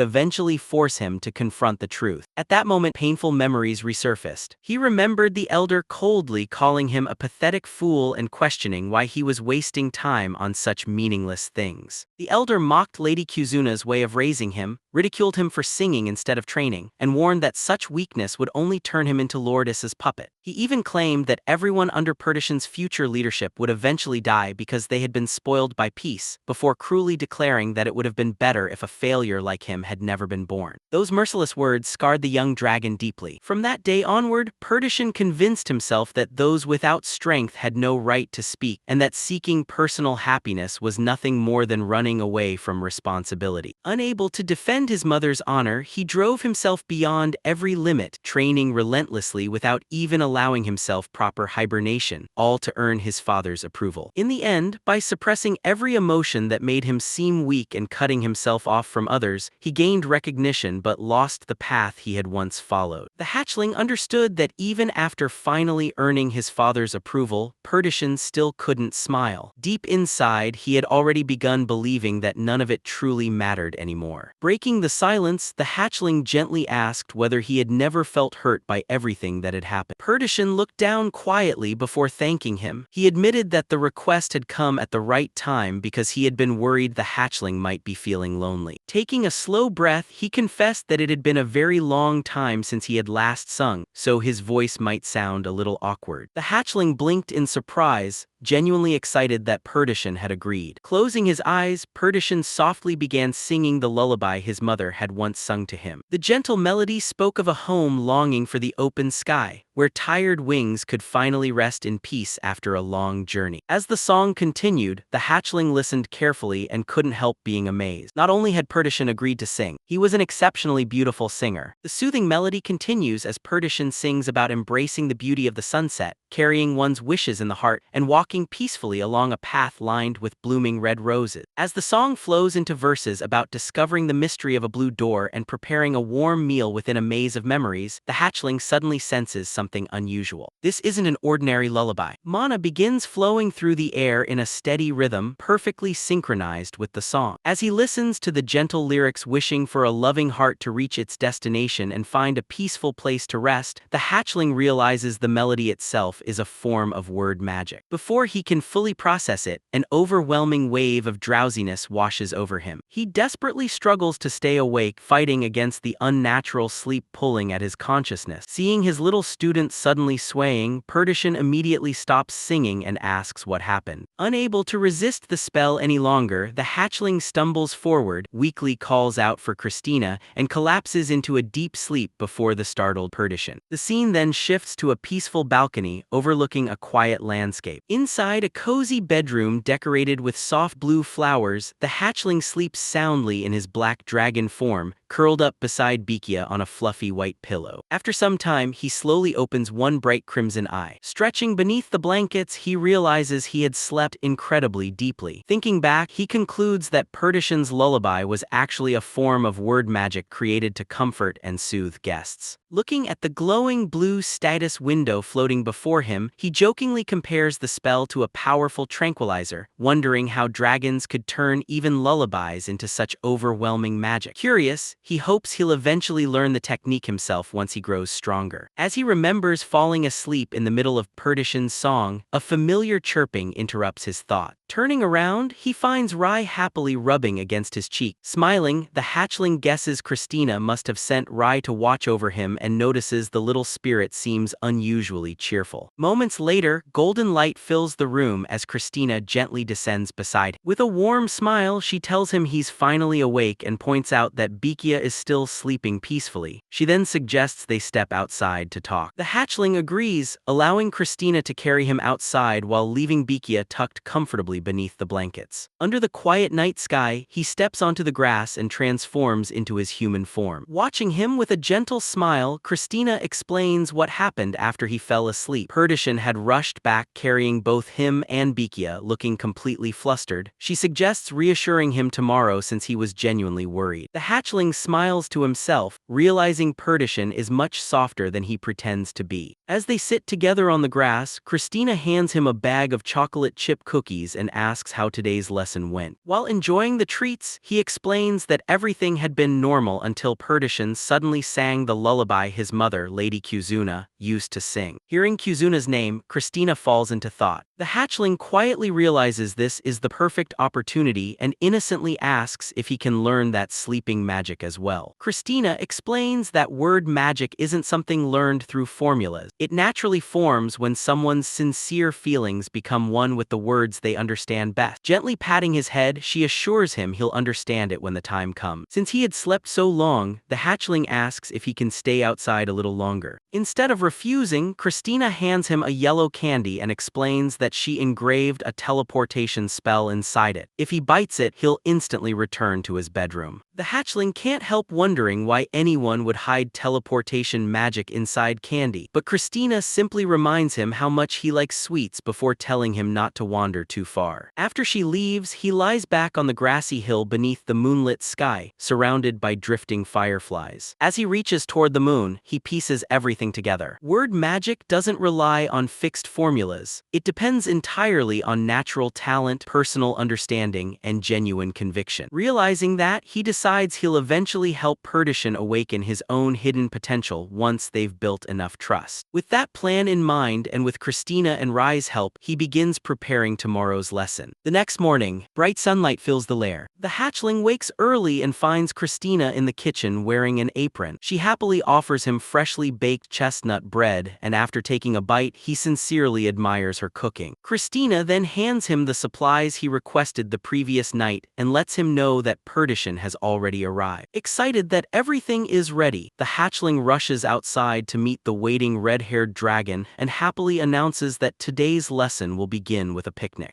eventually force him to confront the truth. At that moment, painful memories resurfaced. He remembered the elder coldly calling him a pathetic fool and questioning why he was wasting time on such meaningless things. The elder mocked Lady Kuzuna's way of raising him, ridiculed him for singing instead of training, and warned that such weakness would only turn him into Lord Issa's puppet. He even claimed that everyone under Perdition's future leadership would eventually die because they had been spoiled by peace, before cruelly declaring that it would have been better if a failure like him had never been born. Those merciless words scarred the young dragon deeply. From that day onward, Perdition convinced himself that those without strength had no right to speak, and that seeking personal happiness was nothing more than running away from responsibility. Unable to defend his mother's honor, he drove himself beyond every limit, training relentlessly without even allowing himself proper hibernation, all to earn his father's approval. In the end, by suppressing every emotion that made him seem weak and cutting himself off from others, he gained recognition but lost the path he had once followed. The hatchling understood that even after finally earning his father's approval, Perdition still couldn't smile. Deep inside, he had already begun believing that none of it truly mattered anymore. Breaking the silence, the hatchling gently asked whether he had never felt hurt by everything that had happened. Perdition looked down quietly before thanking him. He admitted that the request had come at the right time because he had been worried the hatchling might be feeling lonely. Taking a slow breath, he confessed that it had been a very long time since he had last sung, so his voice might sound a little awkward. The hatchling blinked in surprise, genuinely excited that Perdition had agreed. Closing his eyes, Perdition softly began singing the lullaby his mother had once sung to him. The gentle melody spoke of a home longing for the open sky, where tired wings could finally rest in peace after a long journey. As the song continued, the hatchling listened carefully and couldn't help being amazed. Not only had Perdition agreed to sing, he was an exceptionally beautiful singer. The soothing melody continues as Perdition sings about embracing the beauty of the sunset, carrying one's wishes in the heart, and walking peacefully along a path lined with blooming red roses. As the song flows into verses about discovering the mystery of a blue door and preparing a warm meal within a maze of memories, the hatchling suddenly senses something unusual. This isn't an ordinary lullaby. Mana begins flowing through the air in a steady rhythm, perfectly synchronized with the song. As he listens to the gentle lyrics wishing for a loving heart to reach its destination and find a peaceful place to rest, the hatchling realizes the melody itself is a form of word magic. Before he can fully process it, an overwhelming wave of drowsiness washes over him. He desperately struggles to stay awake, fighting against the unnatural sleep pulling at his consciousness. Seeing his little student suddenly swaying, Perdition immediately stops singing and asks what happened. Unable to resist the spell any longer, the hatchling stumbles forward, weakly calls out for Christina, and collapses into a deep sleep before the startled Perdition. The scene then shifts to a peaceful balcony overlooking a quiet landscape. Inside a cozy bedroom decorated with soft blue flowers, the hatchling sleeps soundly in his black dragon form, curled up beside Bikia on a fluffy white pillow. After some time, he slowly opens one bright crimson eye. Stretching beneath the blankets, he realizes he had slept incredibly deeply. Thinking back, he concludes that Perdition's lullaby was actually a form of word magic created to comfort and soothe guests. Looking at the glowing blue status window floating before him, he jokingly compares the spell to a powerful tranquilizer, wondering how dragons could turn even lullabies into such overwhelming magic. Curious, he hopes he'll eventually learn the technique himself once he grows stronger. As he remembers falling asleep in the middle of Perdition's song, a familiar chirping interrupts his thought. Turning around, he finds Rai happily rubbing against his cheek. Smiling, the hatchling guesses Christina must have sent Rai to watch over him and notices the little spirit seems unusually cheerful. Moments later, golden light fills the room as Christina gently descends beside him. With a warm smile, she tells him he's finally awake and points out that Bikia is still sleeping peacefully. She then suggests they step outside to talk. The hatchling agrees, allowing Christina to carry him outside while leaving Bikia tucked comfortably beneath the blankets. Under the quiet night sky, he steps onto the grass and transforms into his human form. Watching him with a gentle smile, Christina explains what happened after he fell asleep. Perdition had rushed back carrying both him and Bikia, looking completely flustered. She suggests reassuring him tomorrow since he was genuinely worried. The hatchling smiles to himself, realizing Perdition is much softer than he pretends to be. As they sit together on the grass, Christina hands him a bag of chocolate chip cookies and asks how today's lesson went. While enjoying the treats, he explains that everything had been normal until Perdition suddenly sang the lullaby his mother, Lady Kuzuna, used to sing. Hearing Kuzuna's name, Christina falls into thought. The hatchling quietly realizes this is the perfect opportunity and innocently asks if he can learn that sleeping magic as well. Christina explains that word magic isn't something learned through formulas. It naturally forms when someone's sincere feelings become one with the words they understand best. Gently patting his head, she assures him he'll understand it when the time comes. Since he had slept so long, the hatchling asks if he can stay outside a little longer. Instead of refusing, Christina hands him a yellow candy and explains that she engraved a teleportation spell inside it. If he bites it, he'll instantly return to his bedroom. The hatchling can't help wondering why anyone would hide teleportation magic inside candy, but Christina simply reminds him how much he likes sweets before telling him not to wander too far. After she leaves, he lies back on the grassy hill beneath the moonlit sky, surrounded by drifting fireflies. As he reaches toward the moon, he pieces everything together. Word magic doesn't rely on fixed formulas. It depends entirely on natural talent, personal understanding, and genuine conviction. Realizing that, he decides he'll eventually help Perdition awaken his own hidden potential once they've built enough trust. With that plan in mind and with Christina and Rai's help, he begins preparing tomorrow's lesson. The next morning, bright sunlight fills the lair. The hatchling wakes early and finds Christina in the kitchen wearing an apron. She happily offers him freshly baked chestnut bread, and after taking a bite, he sincerely admires her cooking. Christina then hands him the supplies he requested the previous night and lets him know that Perdition has already arrived. Excited that everything is ready, the hatchling rushes outside to meet the waiting red-haired dragon and happily announces that today's lesson will begin with a picnic.